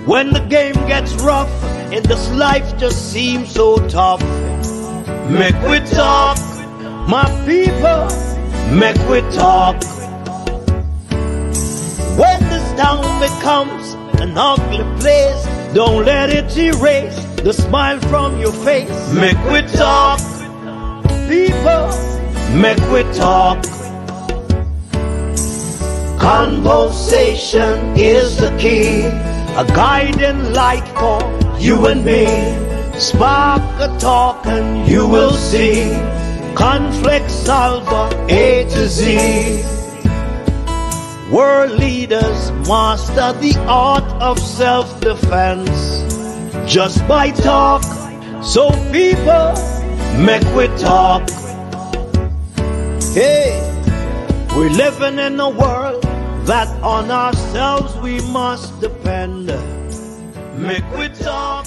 When the game gets rough and this life just seems so tough, Mek Wi talk, my people, Mek Wi talk. When this town becomes an ugly place, don't let it erase the smile from your face. Mek Wi talk, people, Mek Wi talk. Conversation is the key, a guiding light for you and me. Spark a talk and you will see. Conflict solver A to Z. World leaders master the art of self-defense just by talk. So people, Mek Wi talk. Hey, we're living in a world that on ourselves we must depend. Mek Wi talk.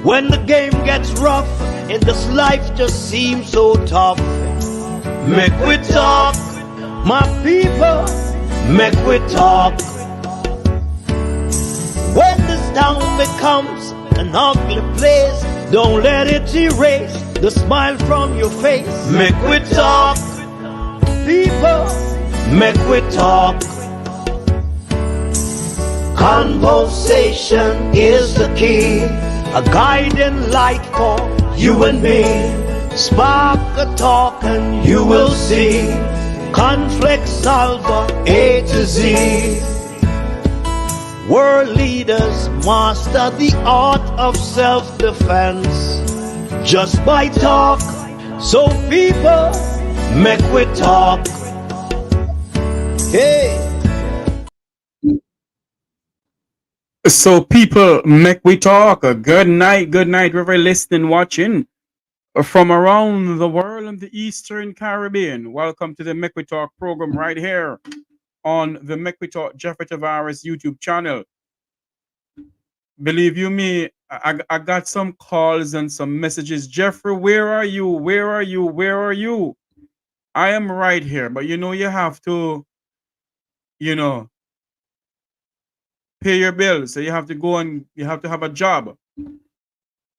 When the game gets rough and this life just seems so tough, Mek Wi talk, my people, Mek Wi talk. When this town becomes an ugly place, don't let it erase the smile from your face. Mek Wi talk, people, Mek Wi talk. Conversation is the key, a guiding light for you and me. Spark a talk and you will see. Conflict solver A to Z. World leaders master the art of self-defense just by talk. So people, Mek Wi talk. Hey. So people, Mek Wi talk. Good night, whoever listening, watching from around the world and the Eastern Caribbean. Welcome to the Mek Wi talk program right here on the Mek Wi talk Jeffrey Tavares YouTube channel. Believe you me, I got some calls and some messages. Jeffrey, where are you? Where are you? Where are you? I am right here, but you know you have to, pay your bills. So you have to go and you have to have a job.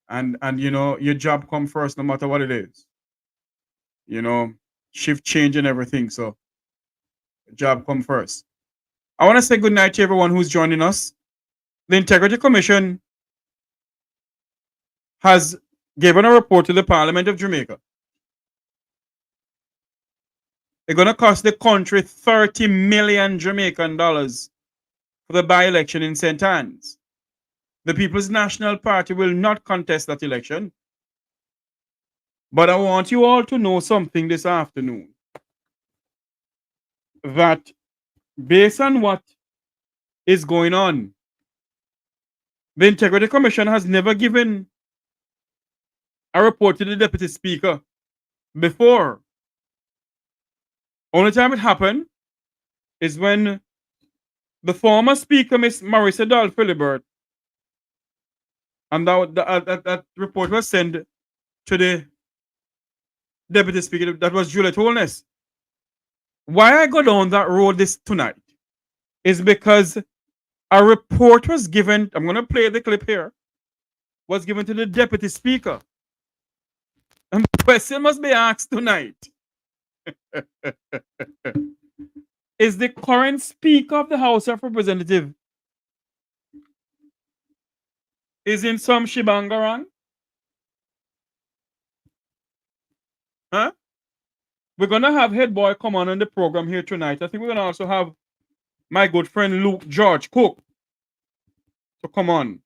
And your job come first no matter what it is. Shift change and everything. So job come first. I want to say good night to everyone who's joining us. The Integrity Commission has given a report to the Parliament of Jamaica. It's going to cost the country 30 million Jamaican dollars for the by-election in St. Anne's. The People's National Party will not contest that election. But I want you all to know something this afternoon. That based on what is going on, the Integrity Commission has never given a report to the Deputy Speaker before. Only time it happened is when the former Speaker, Miss Marissa Dahl Philibert, and that report was sent to the Deputy Speaker, that was Juliet Holness. Why I go down that road tonight is because a report was given, I'm going to play the clip here, was given to the Deputy Speaker. And the question must be asked tonight. Is the current Speaker of the House of Representatives is in some shibangarang? Huh? We're going to have Head Boy come on the program here tonight. I think we're going to also have my good friend Luke George Cook to come on.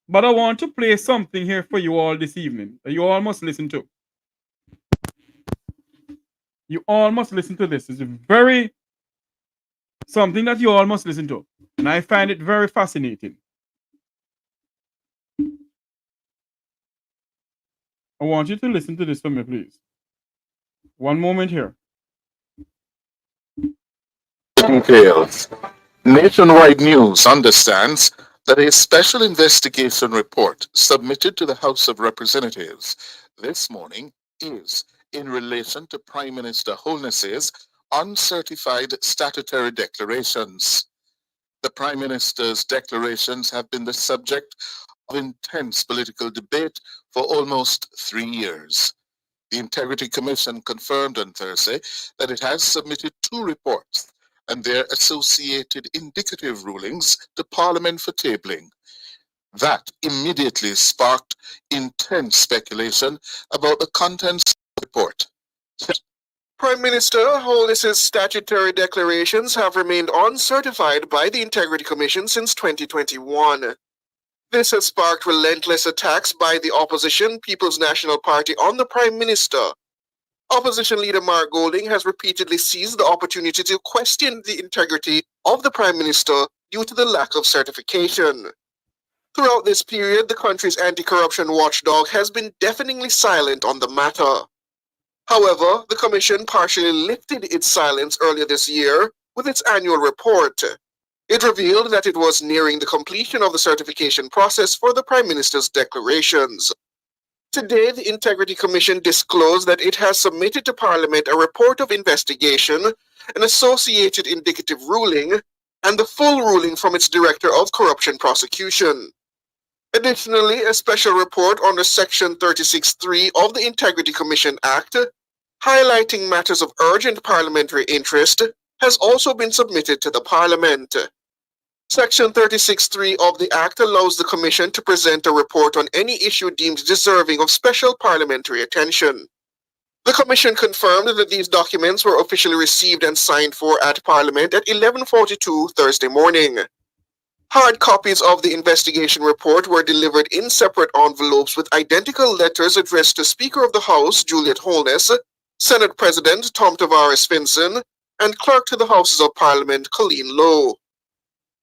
But I want to play something here for you all this evening that you all must listen to. You all must listen to this. It's something that you all must listen to. And I find it very fascinating. I want you to listen to this for me, please. One moment here. Details. Nationwide News understands that a special investigation report submitted to the House of Representatives this morning is in relation to Prime Minister Holness's uncertified statutory declarations. The Prime Minister's declarations have been the subject of intense political debate for almost 3 years. The Integrity Commission confirmed on Thursday that it has submitted 2 reports and their associated indicative rulings to Parliament for tabling. That immediately sparked intense speculation about the contents of the report. Prime Minister Holness's statutory declarations have remained uncertified by the Integrity Commission since 2021. This has sparked relentless attacks by the opposition People's National Party on the Prime Minister. Opposition leader Mark Golding has repeatedly seized the opportunity to question the integrity of the Prime Minister due to the lack of certification. Throughout this period, the country's anti-corruption watchdog has been deafeningly silent on the matter. However, the Commission partially lifted its silence earlier this year with its annual report. It revealed that it was nearing the completion of the certification process for the Prime Minister's declarations. Today, the Integrity Commission disclosed that it has submitted to Parliament a report of investigation, an associated indicative ruling, and the full ruling from its Director of Corruption Prosecution. Additionally, a special report under Section 36(3) of the Integrity Commission Act, highlighting matters of urgent parliamentary interest, has also been submitted to the Parliament. Section 36(3) of the Act allows the Commission to present a report on any issue deemed deserving of special parliamentary attention. The Commission confirmed that these documents were officially received and signed for at Parliament at 11:42 Thursday morning. Hard copies of the investigation report were delivered in separate envelopes with identical letters addressed to Speaker of the House Juliet Holness, Senate President Tom Tavares Finson, and Clerk to the Houses of Parliament Colleen Lowe.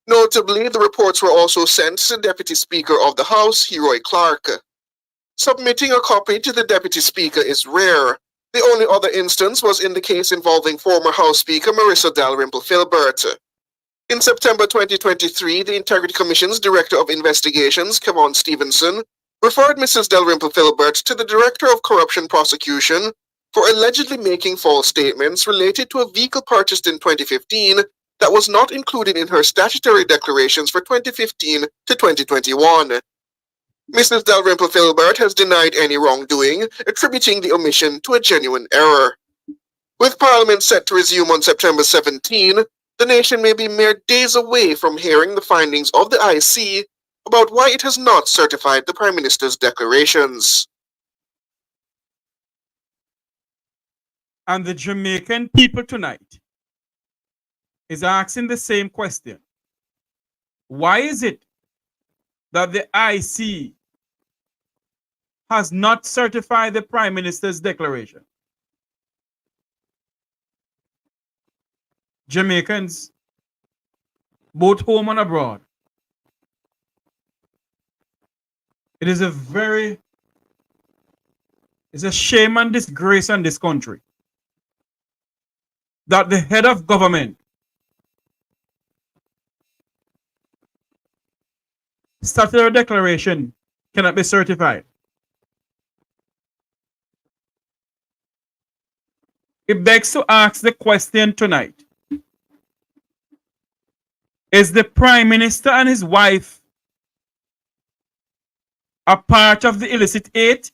Notably, the reports were also sent to the Deputy Speaker of the House, Roy Clark. Submitting a copy to the Deputy Speaker is rare. The only other instance was in the case involving former House Speaker Marissa Dalrymple-Filbert. In September 2023, the Integrity Commission's Director of Investigations, Kevon Stevenson, referred Mrs. Dalrymple-Filbert to the Director of Corruption Prosecution for allegedly making false statements related to a vehicle purchased in 2015 that was not included in her statutory declarations for 2015 to 2021. Mrs. Dalrymple-Filbert has denied any wrongdoing, attributing the omission to a genuine error. With Parliament set to resume on September 17, the nation may be mere days away from hearing the findings of the IC about why it has not certified the Prime Minister's declarations. And the Jamaican people tonight is asking the same question. Why is it that the IC has not certified the Prime Minister's declaration? Jamaicans, both home and abroad, it is it's a shame and disgrace on this country that the head of government statutory declaration cannot be certified. It begs to ask the question tonight. Is the Prime Minister and his wife a part of the illicit eight?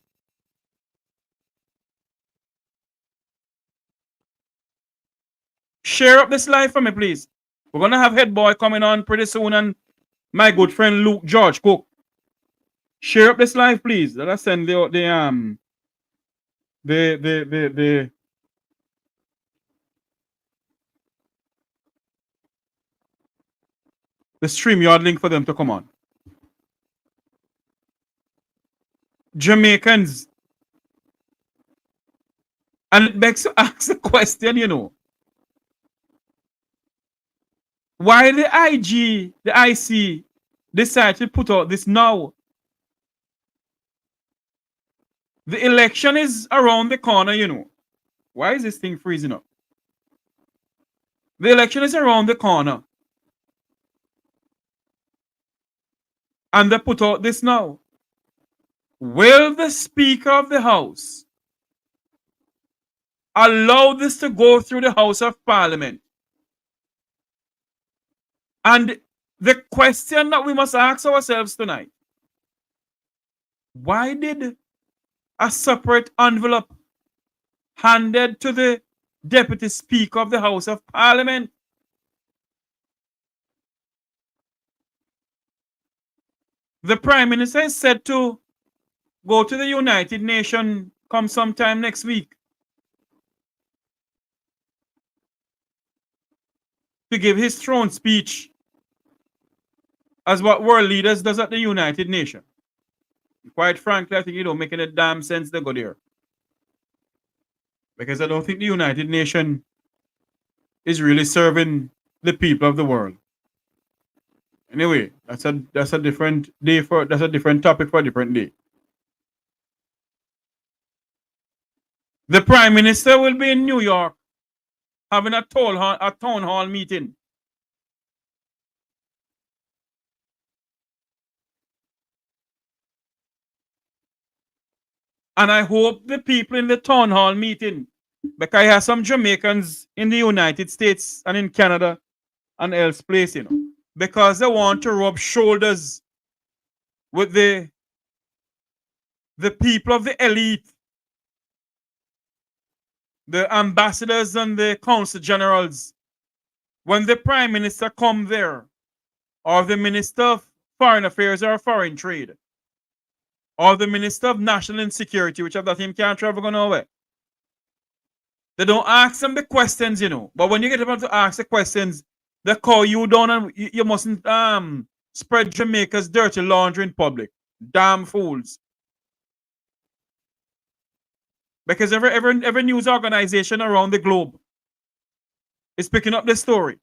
Share up this live for me, please. We're going to have Head Boy coming on pretty soon and my good friend Luke George Cook. Share up this live, please. Let us send the StreamYard link for them to come on. Jamaicans. And it begs to ask the question, you know. Why the IG, the IC, decide to put out this now? The election is around the corner, you know. Why is this thing freezing up? The election is around the corner. And they put out this now. Will the Speaker of the House allow this to go through the House of Parliament? And the question that we must ask ourselves tonight, why did a separate envelope handed to the Deputy Speaker of the House of Parliament? The Prime Minister is said to go to the United Nations come sometime next week to give his throne speech as what world leaders does at the United Nations. Quite frankly, I think it don't make any damn sense to go there. Because I don't think the United Nations is really serving the people of the world. Anyway, that's a different day that's a different topic for a different day. The Prime Minister will be in New York having a town hall meeting. And I hope the people in the town hall meeting, because I have some Jamaicans in the United States and in Canada and elsewhere, you know, because they want to rub shoulders with the people of the elite, the ambassadors and the consul generals. When the Prime Minister come there, or the Minister of Foreign Affairs or Foreign Trade, or the Minister of National Insecurity, which of that him can't travel go nowhere. They don't ask them the questions, you know. But when you get about to ask the questions, they call you down and you mustn't spread Jamaica's dirty laundry in public. Damn fools. Because every news organization around the globe is picking up this story.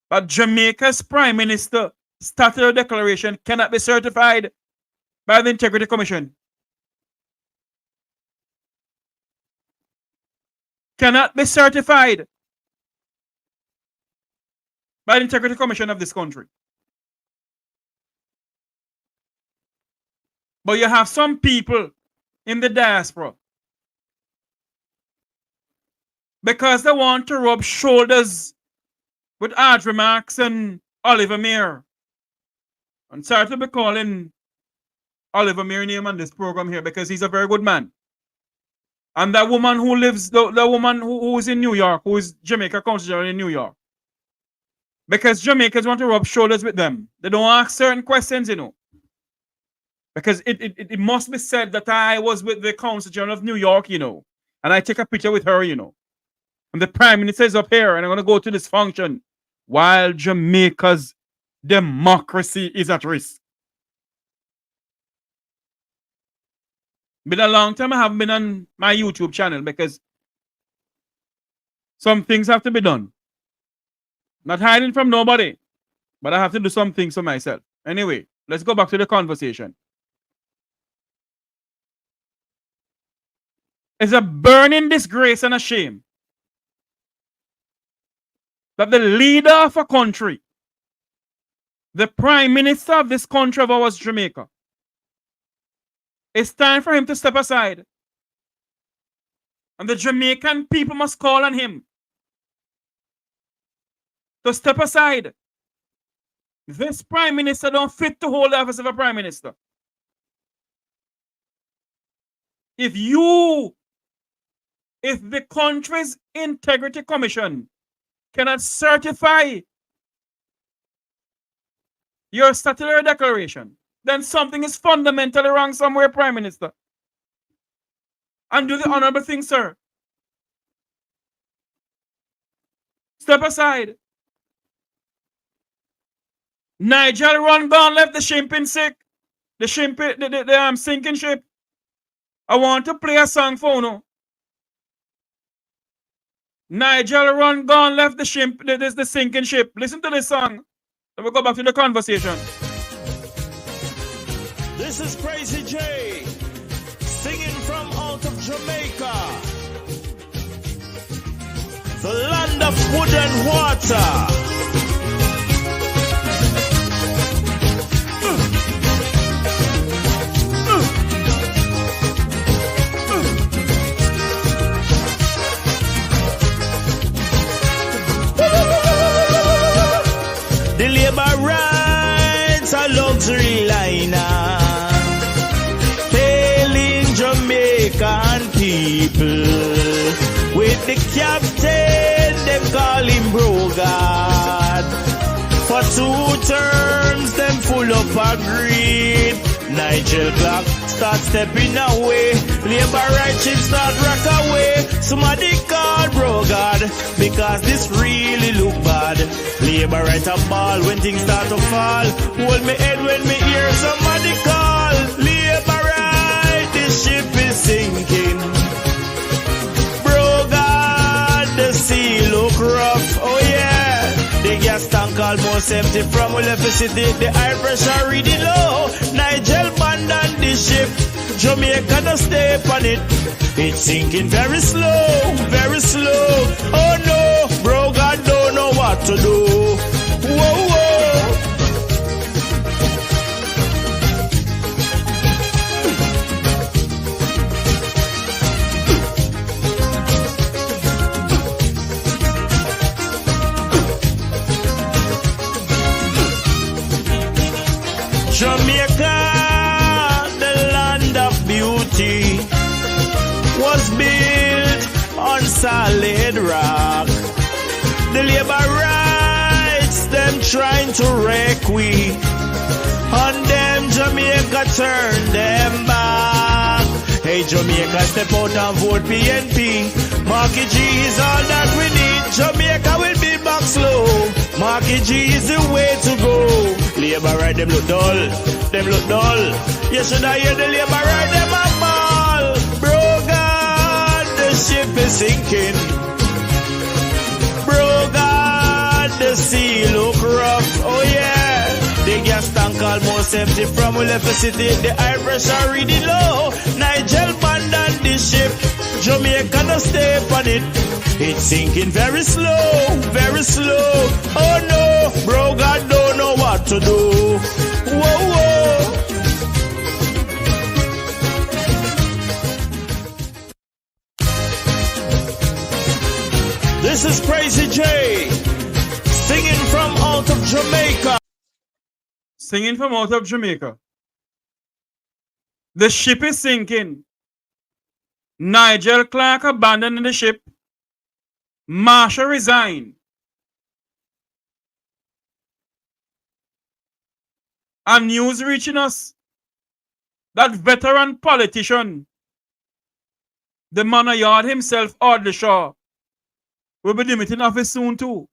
But Jamaica's Prime Minister statutory declaration cannot be certified by the Integrity Commission. Cannot be certified by the Integrity Commission of this country. But you have some people in the diaspora, because they want to rub shoulders with Audrey Marks and Oliver Mayer. I'm sorry to be calling Oliver Mayer name on this program here because he's a very good man. And that woman who lives, the woman who is in New York, who is Jamaica Consul General in New York. Because Jamaicans want to rub shoulders with them. They don't ask certain questions, you know. Because it must be said that I was with the Consul General of New York, you know. And I take a picture with her, you know. And the Prime Minister is up here and I'm going to go to this function while Jamaica's democracy is at risk. Been a long time I haven't been on my YouTube channel because some things have to be done. Not hiding from nobody, but I have to do some things for myself. Anyway, let's go back to the conversation. It's a burning disgrace and a shame that the leader of a country, the Prime Minister of this country of ours, Jamaica, it's time for him to step aside. And the Jamaican people must call on him to step aside. This Prime Minister don't fit to hold the office of a Prime Minister. If the country's Integrity Commission cannot certify your statutory declaration, then something is fundamentally wrong somewhere, Prime Minister. And do the honorable thing, sir. Step aside. Nigel run gone left the ship in sick. The ship, the sinking ship. I want to play a song for you. Nigel run gone left the ship, the sinking ship. Listen to this song. Then we'll go back to the conversation. This is Crazy J, singing from out of Jamaica, the land of wood and water. Labor rights a luxury liner, failing Jamaican people. With the captain, them call him Brogard. For 2 terms, them full of a greed. Nigel Clark start stepping away. Labor rights should start rock away. Somebody call Brogard, because this really look bad. Labor rights a ball when things start to fall. Hold me head when me hear somebody call. Labor rights, this ship is sinking. Brogard, the sea look rough. Oh yeah. The gas tank almost empty from electricity. The high pressure really low. Nigel abandoned the ship. Jamaica don't stay on it. It's sinking very slow, very slow. Oh no, bro, God don't know what to do. Whoa, whoa. Jamaica, the land of beauty, was built on solid rock. The labor rights, them trying to wreck we. On them, Jamaica turn them back. Hey, Jamaica, step out and vote PNP. Marky G is all that we need. Jamaica will be back slow. Marky G is the way to go. Labor right, them look dull. Them look dull. You should have heard the labor right, them a ball. Bro, God, the ship is sinking. Bro, God, the sea look rough. Oh yeah. The gas tank almost empty from electricity. The high pressure really low. Nigel abandoned the ship. Jamaica don't stay on it. It's sinking very slow, very slow. Oh no, bro, God don't know what to do. Whoa, whoa. This is Crazy J, singing from out of Jamaica. Singing from out of Jamaica. The ship is sinking. Nigel Clark abandoned the ship. Marshall resigned. And news reaching us that veteran politician, the man of yard himself, Audley Shaw, will be limiting office soon too.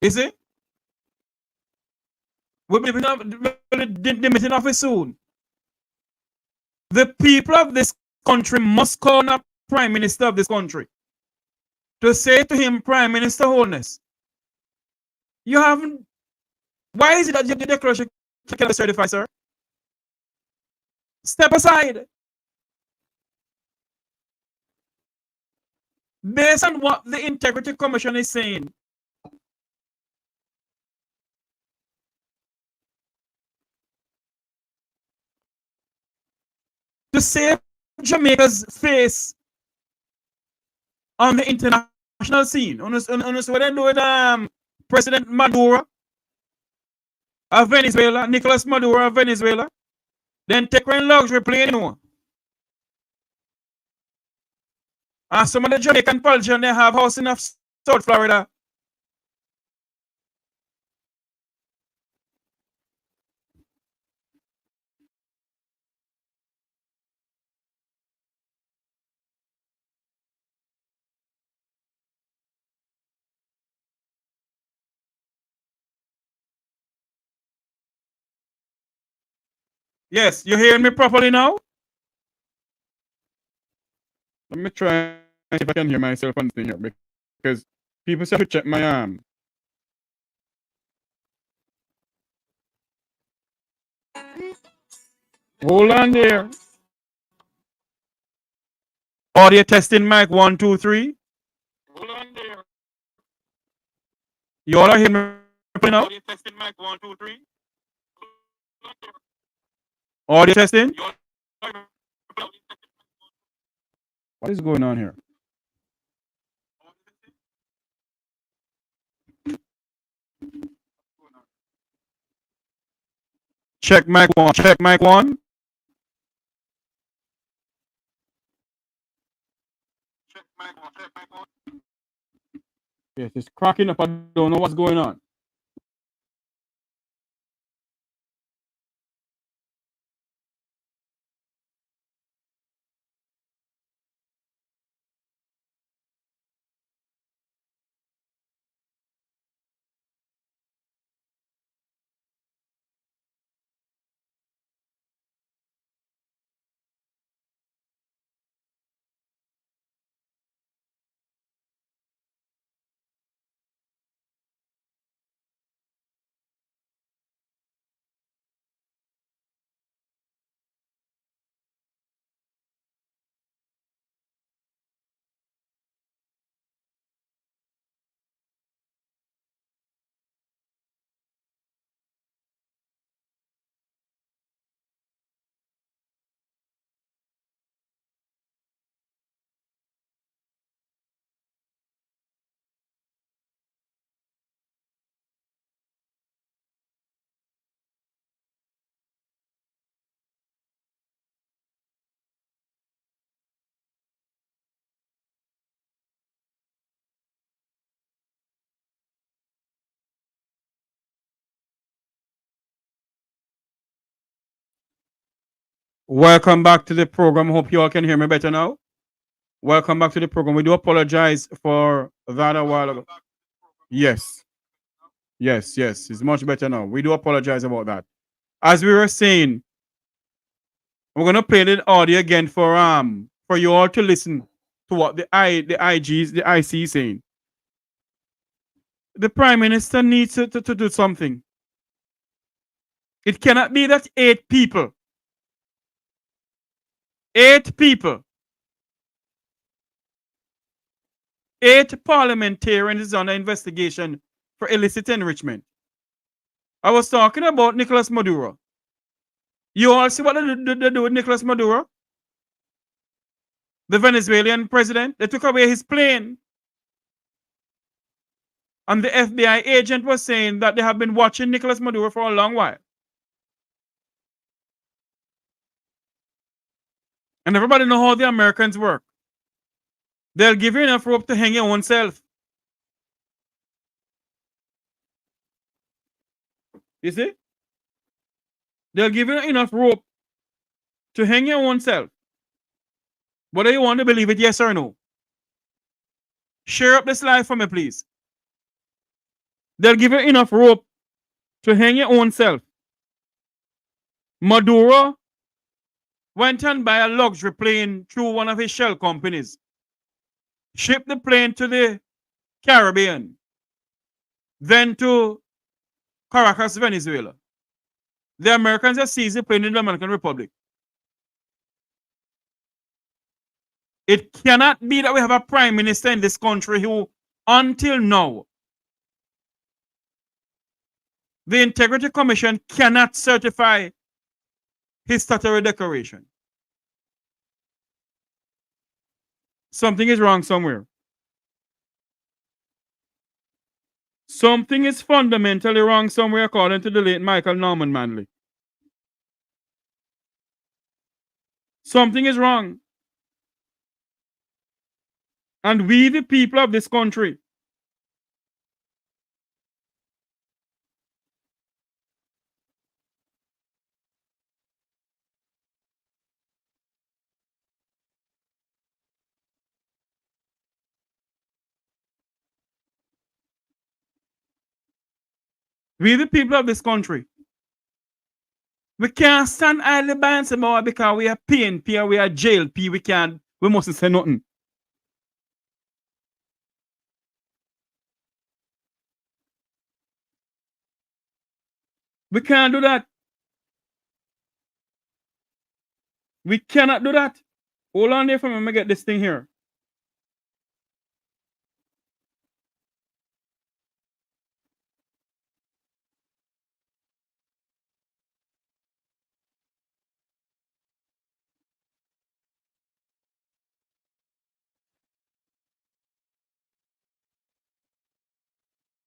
Is it? We'll be limiting office soon. The people of this country must call on the Prime Minister of this country to say to him, Prime Minister Holness, you haven't. Why is it that your declaration cannot be certified, sir? Step aside. Based on what the Integrity Commission is saying, to save Jamaica's face on the international scene. On what they do with President Maduro of Venezuela, Nicolas Maduro of Venezuela, then take one luxury plane, you know. And some of the Jamaican politicians, they have house in South Florida. Yes, you hearing me properly now? Let me try if I can hear myself on the thing here, because people say to check my arm. Hold on there. Audio testing mic 1, 2, 3. Hold on there. You all are hearing me properly now? Audio testing mic 1, 2, 3. Audio testing. What is going on here? Check mic one. Check mic one. Yes, it's cracking up. I don't know what's going on. Welcome back to the program. Hope you all can hear me better now. Welcome back to the program. We do apologize for that a while ago. Yes. Yes, yes. It's much better now. We do apologize about that. As we were saying, we're gonna play the audio again for you all to listen to what the IC is saying. The Prime Minister needs to do something. It cannot be that 8 people, 8 parliamentarians is under investigation for illicit enrichment. I was talking about Nicolas Maduro. You all see what they do with Nicolas Maduro? The Venezuelan president. They took away his plane. And the FBI agent was saying that they have been watching Nicolas Maduro for a long while. And everybody know how the Americans work. They'll give you enough rope to hang your own self. You see? They'll give you enough rope to hang your own self. Whether you want to believe it, yes or no. Share up this live for me, please. They'll give you enough rope to hang your own self. Maduro went and buy a luxury plane through one of his shell companies. Shipped the plane to the Caribbean. Then to Caracas, Venezuela. The Americans have seized the plane in the Dominican Republic. It cannot be that we have a prime minister in this country who, until now, the Integrity Commission cannot certify his statutory declaration. Something is wrong somewhere. Something is fundamentally wrong somewhere, according to the late Michael Norman Manley. Something is wrong. And we, the people of this country, we, the people of this country, we can't stand idly by and say, "Boy, because we are PNP or we are JLP, we mustn't say nothing." We can't do that. We cannot do that. Hold on there for me. Let me get this thing here.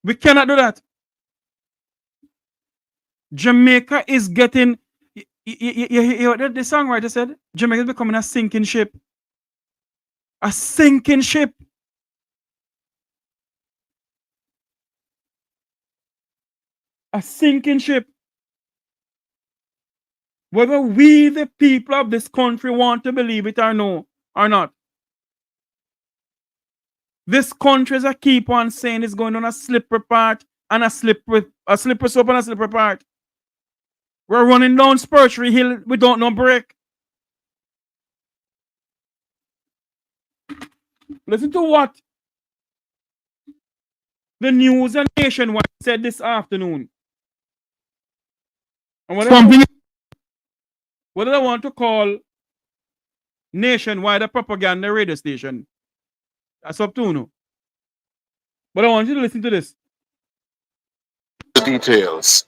We cannot do that. Jamaica is getting. You hear what the songwriter said? Jamaica is becoming a sinking ship. A sinking ship. A sinking ship. Whether we, the people of this country, want to believe it or no, or not. This country, as I keep on saying, is going on a slippery part and a slippery slope and a slippery part. We're running down Spurtree Hill, we don't know break. Listen to what the news and Nationwide said this afternoon. And what I want to call Nationwide a propaganda radio station, that's up to you. But I want you to listen to this. The details.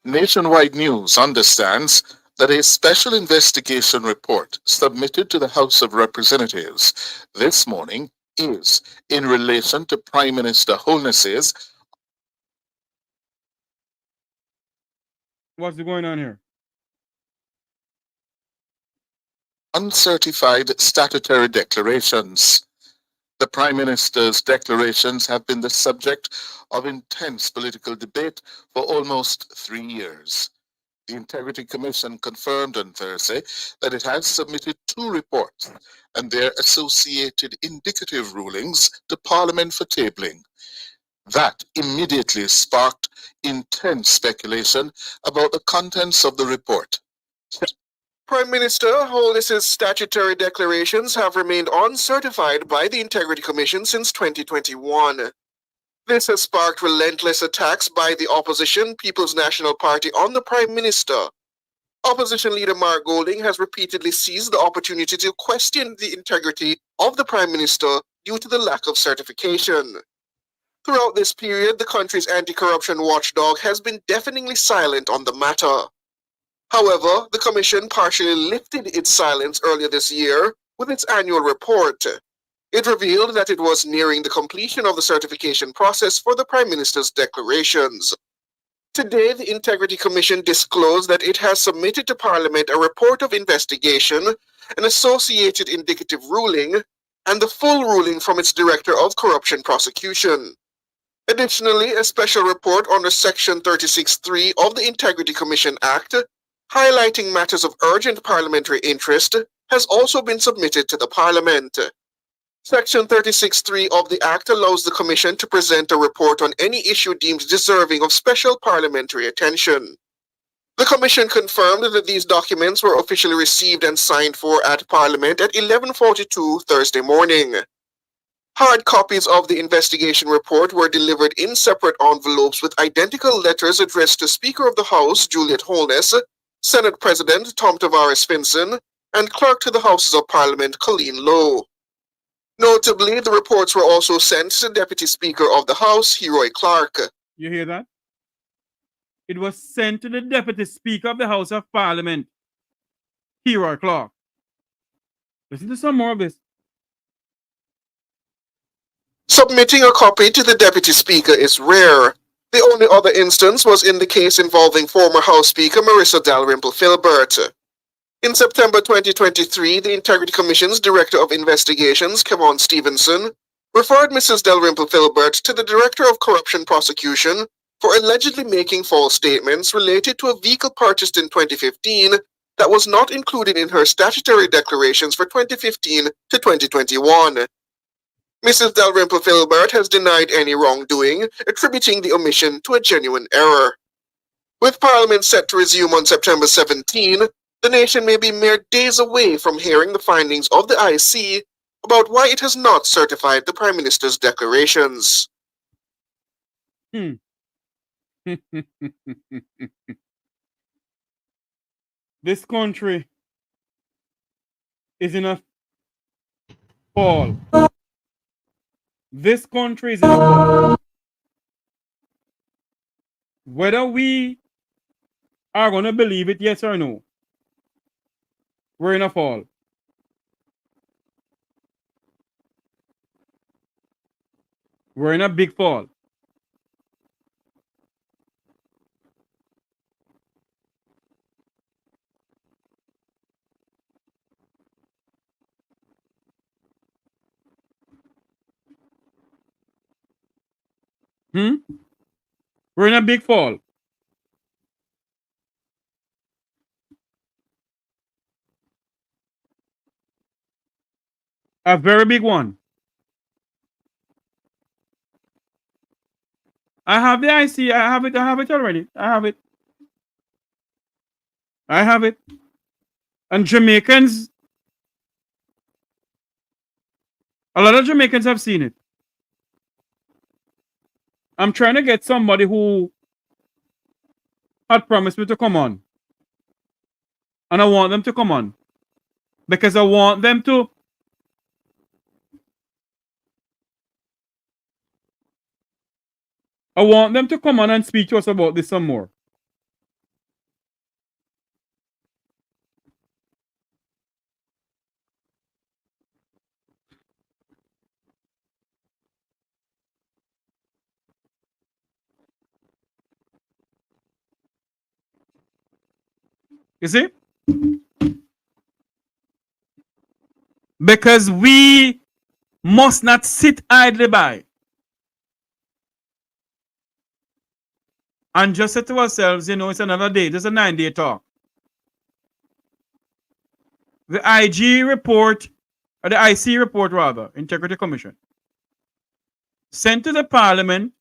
Nationwide News understands that a special investigation report submitted to the House of Representatives this morning is in relation to Prime Minister Holness's What's going on here? uncertified statutory declarations. The Prime Minister's declarations have been the subject of intense political debate for almost 3 years. The Integrity Commission confirmed on Thursday that it has submitted 2 reports and their associated indicative rulings to Parliament for tabling. That immediately sparked intense speculation about the contents of the report. Prime Minister Holness's statutory declarations have remained uncertified by the Integrity Commission since 2021. This has sparked relentless attacks by the opposition People's National Party on the Prime Minister. Opposition leader Mark Golding has repeatedly seized the opportunity to question the integrity of the Prime Minister due to the lack of certification. Throughout this period, the country's anti-corruption watchdog has been deafeningly silent on the matter. However, the Commission partially lifted its silence earlier this year with its annual report. It revealed that it was nearing the completion of the certification process for the Prime Minister's declarations. Today, the Integrity Commission disclosed that it has submitted to Parliament a report of investigation, an associated indicative ruling, and the full ruling from its Director of Corruption Prosecution. Additionally, a special report under Section 36(3) of the Integrity Commission Act, highlighting matters of urgent parliamentary interest, has also been submitted to the Parliament. Section 36(3) of the Act allows the Commission to present a report on any issue deemed deserving of special parliamentary attention. The Commission confirmed that these documents were officially received and signed for at Parliament at 11:42 Thursday morning. Hard copies of the investigation report were delivered in separate envelopes with identical letters addressed to Speaker of the House Juliet Holness, Senate President Tom Tavares Finson, and Clerk to the Houses of Parliament Colleen Lowe. Notably, the reports were also sent to Deputy Speaker of the House, Heroy Clark. You hear that? It was sent to the Deputy Speaker of the House of Parliament, Heroy Clark. Listen to some more of this. Submitting a copy to the Deputy Speaker is rare. The only other instance was in the case involving former House Speaker Marissa Dalrymple Philbert. In September 2023, the Integrity Commission's Director of Investigations, Kevon Stevenson, referred Mrs. Dalrymple Philbert to the Director of Corruption Prosecution for allegedly making false statements related to a vehicle purchased in 2015 that was not included in her statutory declarations for 2015 to 2021. Mrs. Dalrymple Philbert has denied any wrongdoing, attributing the omission to a genuine error. With Parliament set to resume on September 17, the nation may be mere days away from hearing the findings of the IC about why it has not certified the Prime Minister's declarations. This country is in a fall. This country is in a fall. Whether we are going to believe it, yes or no, we're in a fall. We're in a big fall. We're in a big fall. A very big one. I have the IC. I have it already. I have it. And Jamaicans, a lot of Jamaicans have seen it. I'm trying to get somebody who had promised me to come on. And I want them to come on. Because I want them to come on and speak to us about this some more. You see? Because we must not sit idly by and just say to ourselves, it's another day. There's a 9-day talk. The IG report, or the IC report rather, Integrity Commission, sent to the Parliament,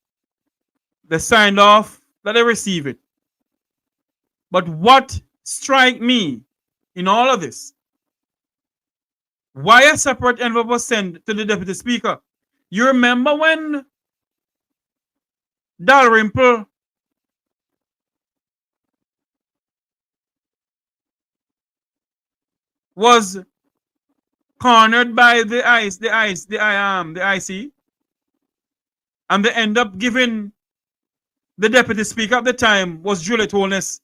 they signed off that they receive it. But what strike me in all of this, why a separate envelope was sent to the Deputy Speaker? You remember when Dalrymple was cornered by the IC, and they end up giving the Deputy Speaker at the time was Juliet Holness,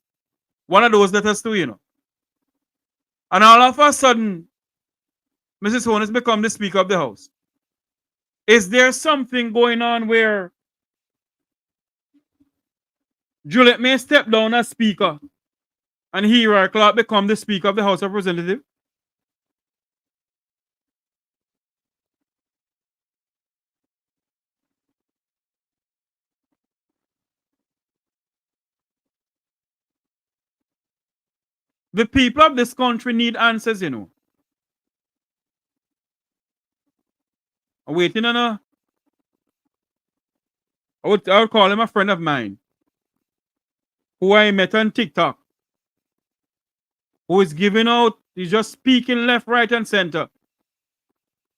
one of those letters too, And all of a sudden, Mrs. Holness become the Speaker of the House. Is there something going on where Juliet may step down as Speaker and Hero Clark become the Speaker of the House of Representatives? The people of this country need answers, I'm waiting on I would call him a friend of mine who I met on TikTok, who is giving out, he's just speaking left, right, and center.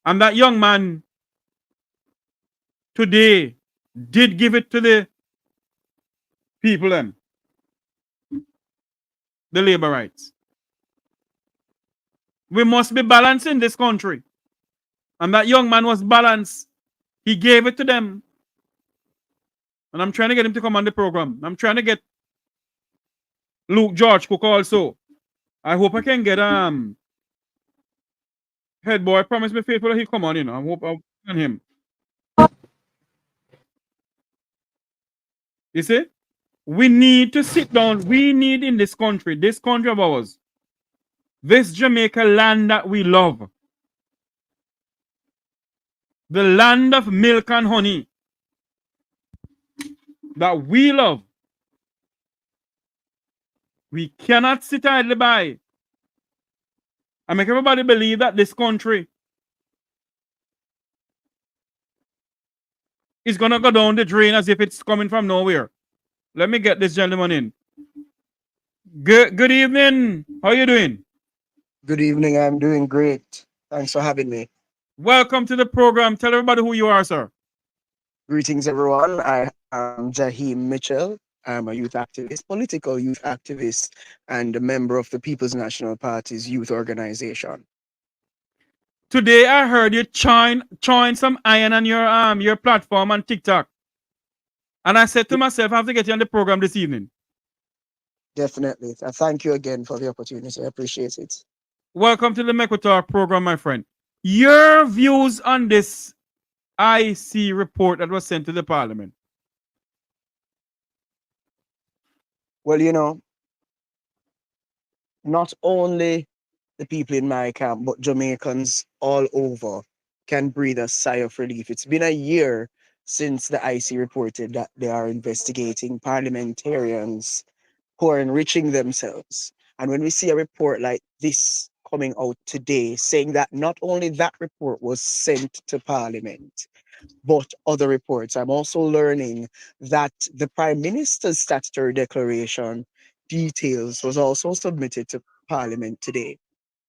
And that young man today did give it to the people then, the labor rights. We must be balanced in this country. And that young man was balanced. He gave it to them. And I'm trying to get him to come on the program. I'm trying to get Luke George Cook also. I hope I can get head boy promise me faithful that he'll come on, I hope I'll on him. You see? We need to sit down. We need in this country of ours, this Jamaica land that we love, the land of milk and honey that we love. We cannot sit idly by and make everybody believe that this country is going to go down the drain as if it's coming from nowhere. Let me get this gentleman in. Good evening. How are you doing? Good evening. I'm doing great. Thanks for having me. Welcome to the program. Tell everybody who you are, sir. Greetings, everyone. I am Jahiem Mitchell. I'm a youth activist, political youth activist, and a member of the People's National Party's youth organization. Today, I heard you join some iron on your platform on TikTok. And I said to myself, I have to get you on the program this evening. Definitely. Thank you again for the opportunity. I appreciate it. Welcome to the Mek Wi Talk program, my friend. Your views on this IC report that was sent to the Parliament. Well, not only the people in my camp, but Jamaicans all over can breathe a sigh of relief. It's been a year since the IC reported that they are investigating parliamentarians who are enriching themselves. And when we see a report like this coming out today, saying that not only that report was sent to Parliament, but other reports, I'm also learning that the Prime Minister's statutory declaration details was also submitted to Parliament today.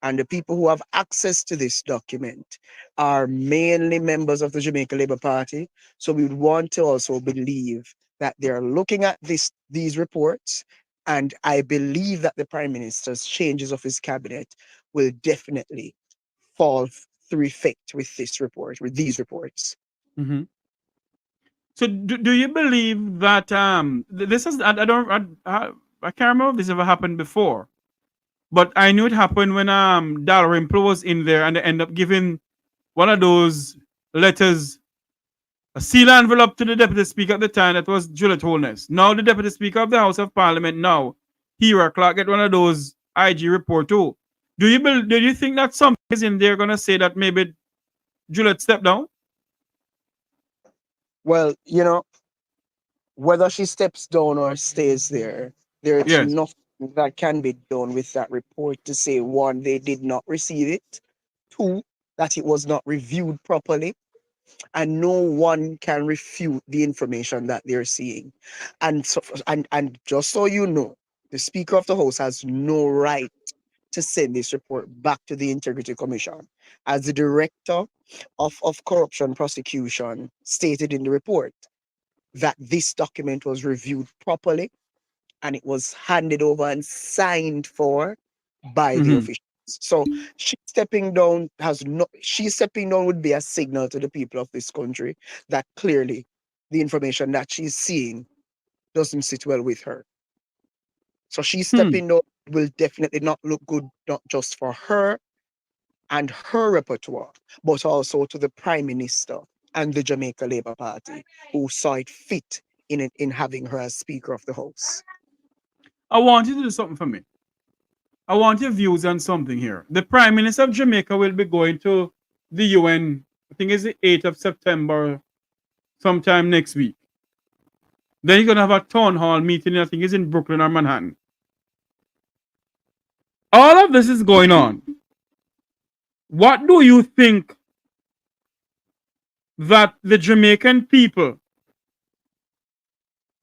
And the people who have access to this document are mainly members of the Jamaica Labour Party. So we would want to also believe that they're looking at these reports. And I believe that the Prime Minister's changes of his cabinet will definitely fall through effect with this report, with these reports. Mm-hmm. So do you believe that this is I don't I can't remember if this ever happened before, but I knew it happened when Dalrymple was in there and they end up giving one of those letters, a seal envelope to the Deputy Speaker at the time. That was Juliet Holness. Now the Deputy Speaker of the House of Parliament now, Hera Clark, get one of those IG report too. Do you think that something is in there gonna say that maybe Juliet stepped down? Well, whether she steps down or stays there, there's Yes. nothing that can be done with that report to say, one, they did not receive it, two, that it was not reviewed properly, and no one can refute the information that they're seeing. And so, and just so you know, the Speaker of the House has no right to send this report back to the Integrity Commission. As the Director of Corruption Prosecution stated in the report, that this document was reviewed properly and it was handed over and signed for by the Mm-hmm. officials. So she stepping down would be a signal to the people of this country that clearly the information that she's seeing doesn't sit well with her. So she Hmm. stepping down will definitely not look good, not just for her and her repertoire, but also to the Prime Minister and the Jamaica Labour Party, who saw it fit in having her as Speaker of the House. I want you to do something for me. I want your views on something here. The Prime Minister of Jamaica will be going to the UN, I think it's the 8th of September, sometime next week. Then he's going to have a town hall meeting, I think it's in Brooklyn or Manhattan. All of this is going on. What do you think that the Jamaican people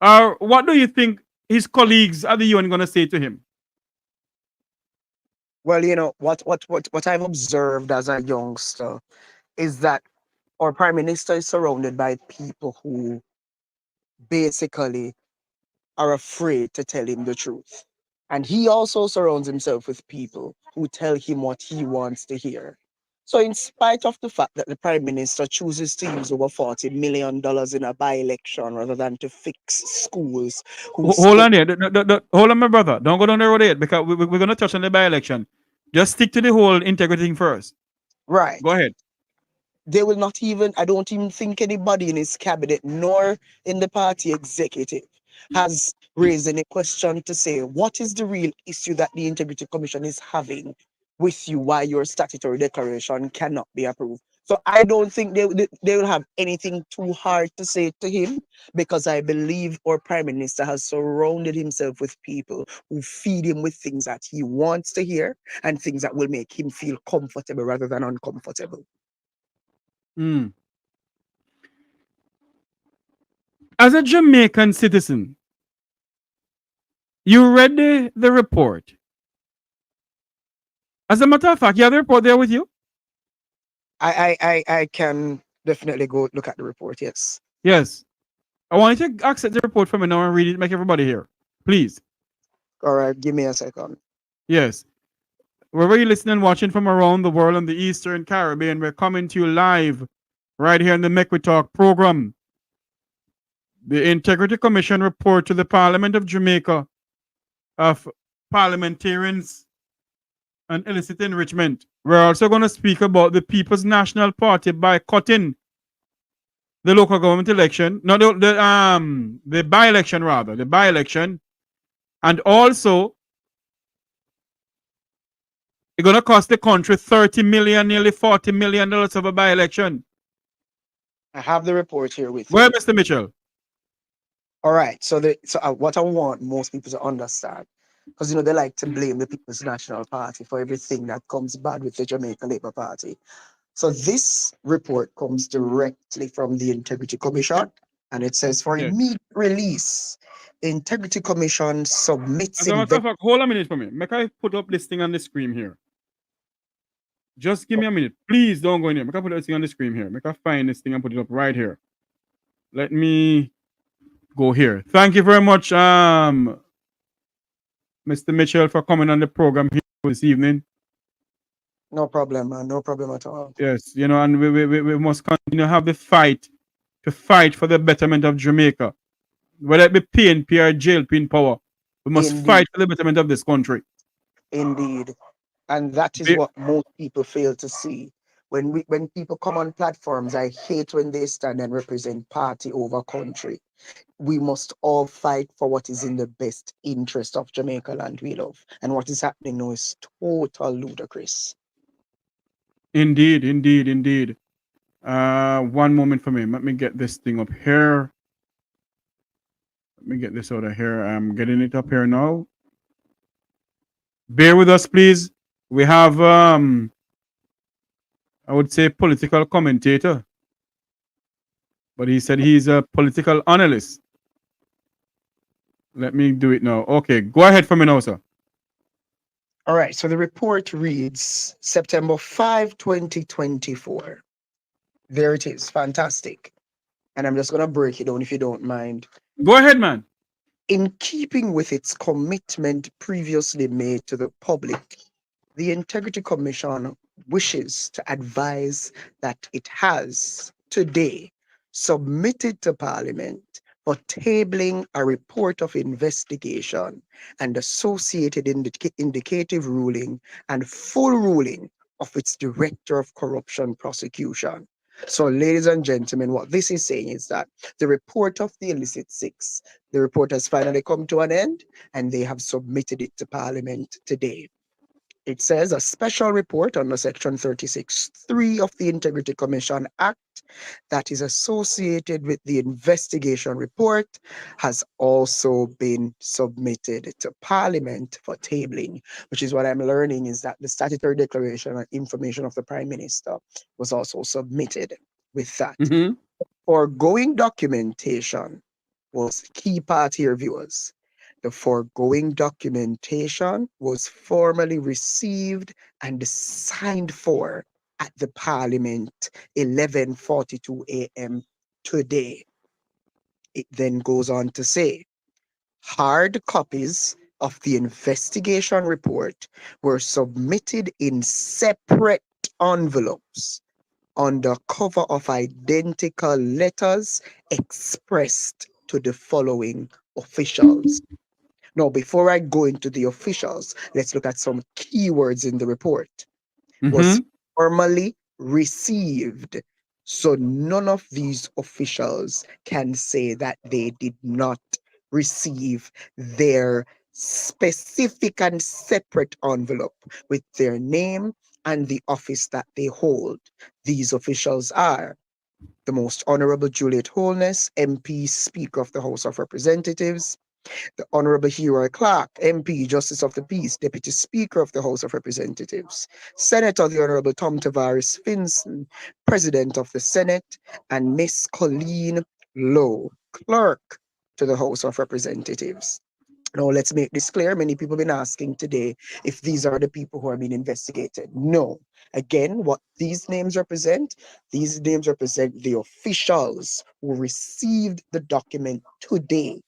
are, what do you think his colleagues at the UN going to say to him? Well, what I've observed as a youngster is that our Prime Minister is surrounded by people who basically are afraid to tell him the truth. And he also surrounds himself with people who tell him what he wants to hear. So, in spite of the fact that the Prime Minister chooses to use over $40 million in a by election rather than to fix schools, who Hold spent on there. Hold on, my brother. Don't go down the road yet because we're going to touch on the by election. Just stick to the whole integrity thing first. right, Go ahead. they will not even, I don't even think anybody in his cabinet nor in the party executive has raised any question to say what is the real issue that the Integrity Commission is having with you, why your statutory declaration cannot be approved. So I don't think they will have anything too hard to say to him, because I believe our Prime Minister has surrounded himself with people who feed him with things that he wants to hear and things that will make him feel comfortable rather than uncomfortable. Mm. As a Jamaican citizen, you read the report. As a matter of fact, you have the report there with you? I can definitely go look at the report. Yes. Yes. I want you to access the report from me now and read it, make everybody hear. Please. All right. Give me a second. Yes. Wherever you're listening and watching from around the world in the Eastern Caribbean, we're coming to you live right here in the Mek Wi Talk program. The Integrity Commission report to the Parliament of Jamaica of parliamentarians and illicit enrichment. We're also going to speak about the People's National Party boycotting the local government election, not the by-election rather, the by-election, and also it's going to cost the country $30 million, nearly $40 million of a by-election. I have the report here with Well, me. Mr. Mitchell. All right. What I want most people to understand, because they like to blame the People's National Party for everything that comes bad with the Jamaica Labour Party. So this report comes directly from the Integrity Commission, and it says for Yes. immediate release, the Integrity Commission submits As a matter of fact, hold a minute for me. Make I put up this thing on the screen here. Just give me a minute. Please don't go in here. Make I put this thing on the screen here. Make I find this thing and put it up right here. Let me go here. Thank you very much, Mr. Mitchell, for coming on the program here this evening. No problem, man. No problem at all. Yes, and we must continue to have the fight to fight for the betterment of Jamaica. Whether it be PNP or JLP in power, we must Indeed, fight for the betterment of this country. indeed. And that is what most people fail to see. When people come on platforms, I hate when they stand and represent party over country. We must all fight for what is in the best interest of Jamaica land we love. And what is happening now is total ludicrous. Indeed, indeed, indeed. One moment for me. Let me get this thing up here. Let me get this out of here. I'm getting it up here now. Bear with us, please. We have, I would say, political commentator, but he said he's a political analyst. Let me do it now. Okay, go ahead for me now, sir. All right, so the report reads September 5, 2024. There it is. Fantastic. And I'm just going to break it down if you don't mind. Go ahead, man. In keeping with its commitment previously made to the public, the Integrity Commission wishes to advise that it has today submitted to Parliament for tabling a report of investigation and associated indicative ruling and full ruling of its Director of Corruption Prosecution. So, ladies and gentlemen, what this is saying is that the report of the Illicit Six, the report has finally come to an end, and they have submitted it to Parliament today. It says a special report under Section 36(3) of the Integrity Commission Act that is associated with the investigation report has also been submitted to Parliament for tabling, which is what I'm learning is that the statutory declaration and information of the Prime Minister was also submitted with that. Mm-hmm. Foregoing documentation was key part here, viewers. The foregoing documentation was formally received and signed for at the Parliament 11:42 a.m. today. It then goes on to say, hard copies of the investigation report were submitted in separate envelopes under cover of identical letters expressed to the following officials. Now, before I go into the officials, let's look at some keywords in the report. Was Mm-hmm. formally received. So none of these officials can say that they did not receive their specific and separate envelope with their name and the office that they hold. These officials are the Most Honorable Juliet Holness, MP, Speaker of the House of Representatives, the Honorable Hero Clark, MP, Justice of the Peace, Deputy Speaker of the House of Representatives, Senator the Honorable Tom Tavares Finson, President of the Senate, and Miss Colleen Lowe, Clerk to the House of Representatives. Now, let's make this clear. Many people have been asking today if these are the people who are being investigated. No. Again, what these names represent the officials who received the document today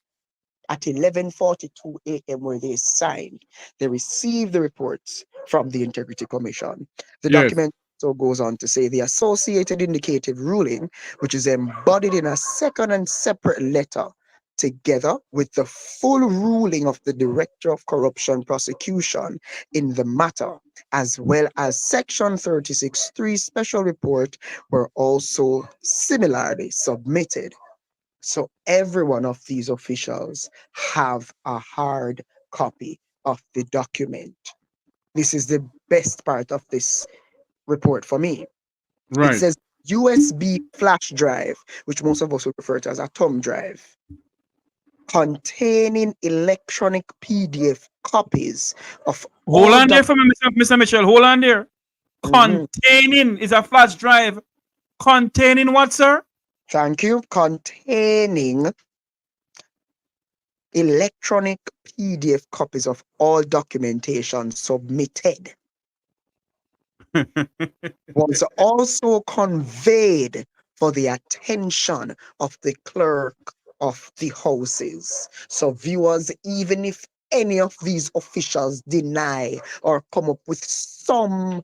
at 11:42 a.m. where they signed. They received the reports from the Integrity Commission. The Yes. document also goes on to say the associated indicative ruling, which is embodied in a second and separate letter, together with the full ruling of the Director of Corruption Prosecution in the matter, as well as Section 36(3) special report, were also similarly submitted. So every one of these officials have a hard copy of the document. This is the best part of this report for me. It Right. says USB flash drive, which most of us would refer to as a thumb drive, containing electronic PDF copies of Hold all on there for me, Mr. Mitchell. Hold on there. Mhm. Containing is a flash drive. Containing what, sir? Thank you. Containing electronic PDF copies of all documentation submitted was also conveyed for the attention of the clerk of the houses. So, viewers, even if any of these officials deny or come up with some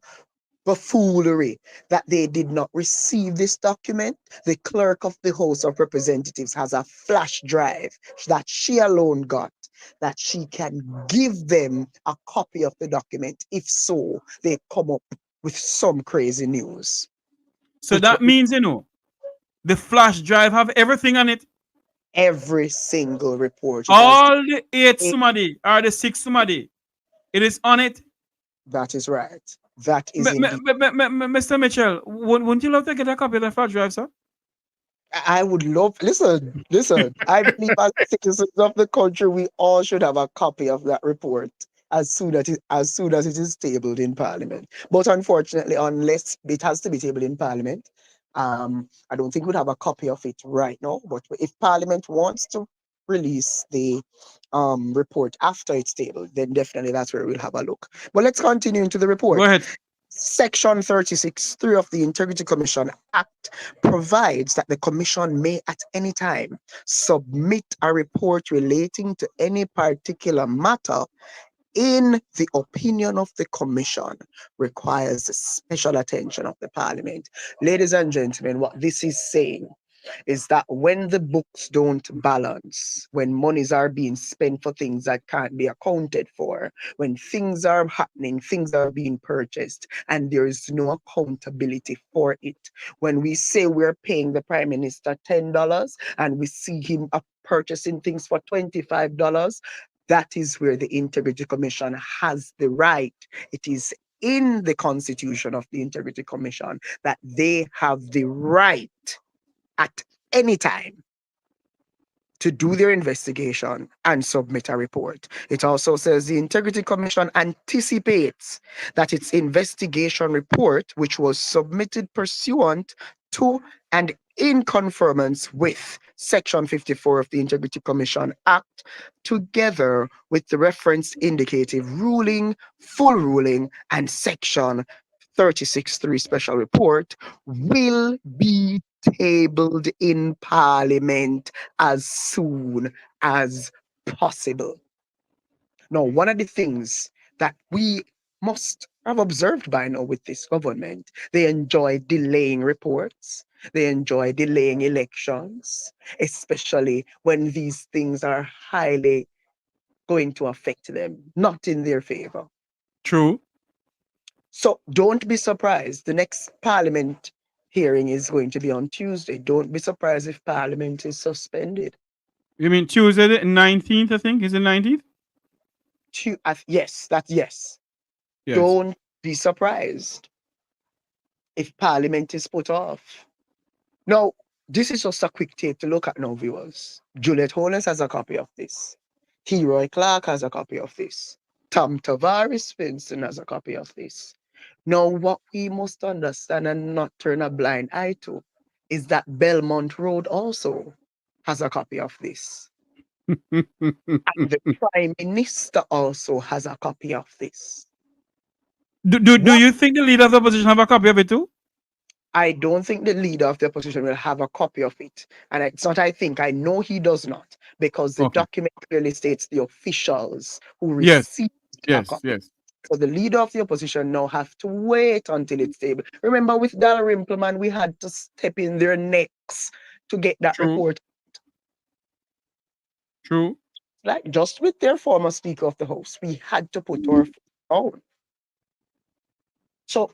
buffoonery that they did not receive this document, the clerk of the House of Representatives has a flash drive that she alone got, that she can give them a copy of the document if so they come up with some crazy news. So Which that means, the flash drive have everything on it. every single report it has. All the 8 somebody or the 6 somebody. It is on it. That is right. That is indeed. Mr. Mitchell, wouldn't you love to get a copy of the flash drive, sir? I would love, listen. I believe as citizens of the country, we all should have a copy of that report as soon as it is tabled in Parliament. But unfortunately, unless it has to be tabled in Parliament, I don't think we'd have a copy of it right now. But if Parliament wants to release the report after it's tabled, then definitely that's where we'll have a look. But let's continue into the Go report. ahead. Section 36(3) of the Integrity Commission Act provides that the Commission may at any time submit a report relating to any particular matter in the opinion of the Commission requires the special attention of the Parliament. Ladies and gentlemen, what this is saying is that when the books don't balance, when monies are being spent for things that can't be accounted for, when things are happening, things are being purchased, and there is no accountability for it, when we say we're paying the Prime Minister $10 and we see him purchasing things for $25, that is where the Integrity Commission has the right. It is in the constitution of the Integrity Commission that they have the right at any time to do their investigation and submit a report. It also says the Integrity Commission anticipates that its investigation report, which was submitted pursuant to and in conformance with Section 54 of the Integrity Commission Act, together with the referenced indicative ruling, full ruling, and Section 36(3) special report, will be tabled in Parliament as soon as possible. Now, one of the things that we must have observed by now with this government, they enjoy delaying reports, they enjoy delaying elections, especially when these things are highly going to affect them, not in their favor. True. So don't be surprised. The next Parliament hearing is going to be on Tuesday. Don't be surprised if Parliament is suspended. You mean Tuesday the 19th, I think? Is it 19th? Yes, that's yes. Yes. Don't be surprised if Parliament is put off. Now, this is just a quick take to look at now, viewers. Juliet Holness has a copy of this. Heroy Clark has a copy of this. Tom Tavares Vincent has a copy of this. Now, what we must understand and not turn a blind eye to is that Belmont Road also has a copy of this. And the Prime Minister also has a copy of this. Do you think the leader of the opposition have a copy of it too? I don't think the leader of the opposition will have a copy of it. And it's not, I think, I know he does not, because the Okay. document clearly states the officials who Yes. received a Yes. copy. Yes. So the leader of the opposition now have to wait until it's stable. Remember, with Dalrymple, man, we had to step in their necks to get that True. report. True. Like just with their former Speaker of the House, we had to put our foot down. So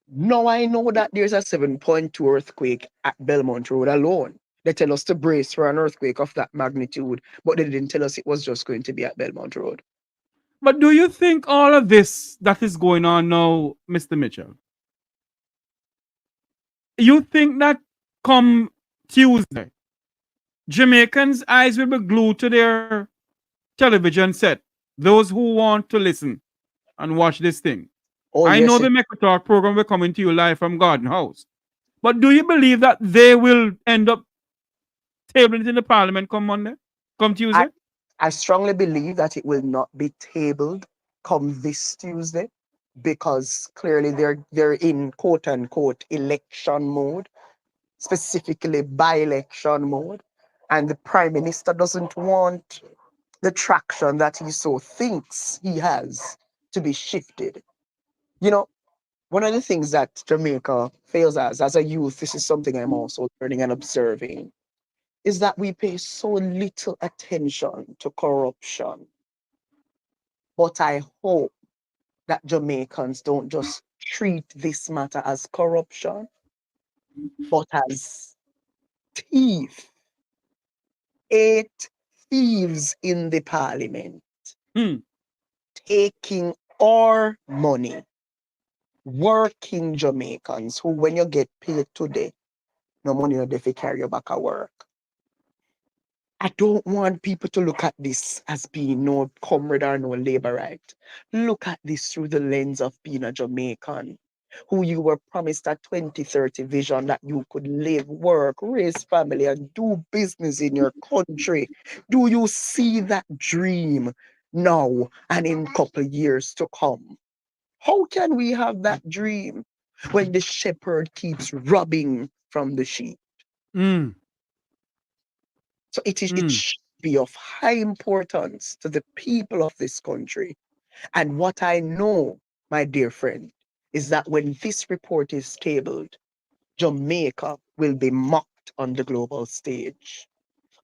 now I know that there's a 7.2 earthquake at Belmont Road alone. They tell us to brace for an earthquake of that magnitude, but they didn't tell us it was just going to be at Belmont Road. But do you think all of this that is going on now, Mr. Mitchell, You think that come Tuesday, Jamaicans' eyes will be glued to their television set. Those who want to listen and watch this thing. Oh, I know yes, the Mek Wi Talk program will coming to you live from Garden House. But do you believe that they will end up tabling it in the parliament come Monday? Come I, Tuesday? I strongly believe that it will not be tabled come this Tuesday because clearly they're in quote unquote election mode, specifically by-election mode, and the Prime Minister doesn't want the traction that he so thinks he has to be shifted. You know, one of the things that Jamaica fails as a youth, this is something I'm also learning and observing, is that we pay so little attention to corruption. But I hope that Jamaicans don't just treat this matter as corruption, but as thief, 8 thieves in the parliament Hmm. taking our money, working Jamaicans who, when you get paid today, no money no dey fi carry you back at work. I don't want people to look at this as being no comrade or no laborite. Look at this through the lens of being a Jamaican, who you were promised a 2030 vision that you could live, work, raise family, and do business in your country. Do you see that dream now and in couple years to come? How can we have that dream when the shepherd keeps robbing from the sheep? Hmm. So it Hmm. should be of high importance to the people of this country. And what I know, my dear friend, is that when this report is tabled, Jamaica will be mocked on the global stage.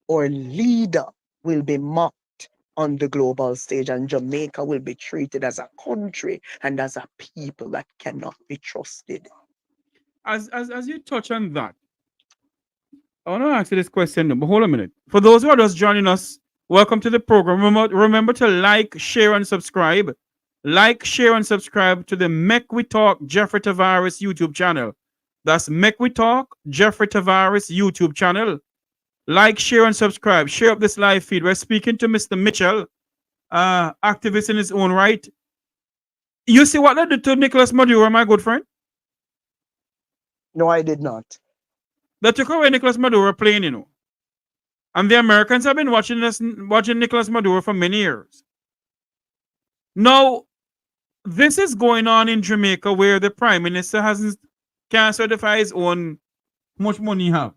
Our leader will be mocked on the global stage, and Jamaica will be treated as a country and as a people that cannot be trusted. As you touch on that, I want to ask you this question, but hold a minute. For those who are just joining us, welcome to the program. Remember to like, share, and subscribe. Like, share, and subscribe to the Mek Wi Talk Jeffrey Tavares YouTube channel. That's Mek Wi Talk Jeffrey Tavares YouTube channel. Like, share, and subscribe. Share up this live feed. We're speaking to Mr. Mitchell, activist in his own right. You see what they did to Nicholas Maduro, my good friend? No, I did not. They took away Nicholas Maduro plane, you know. And the Americans have been watching Nicolas Maduro for many years. Now, this is going on in Jamaica where the Prime Minister hasn't can't certify his own how much money he have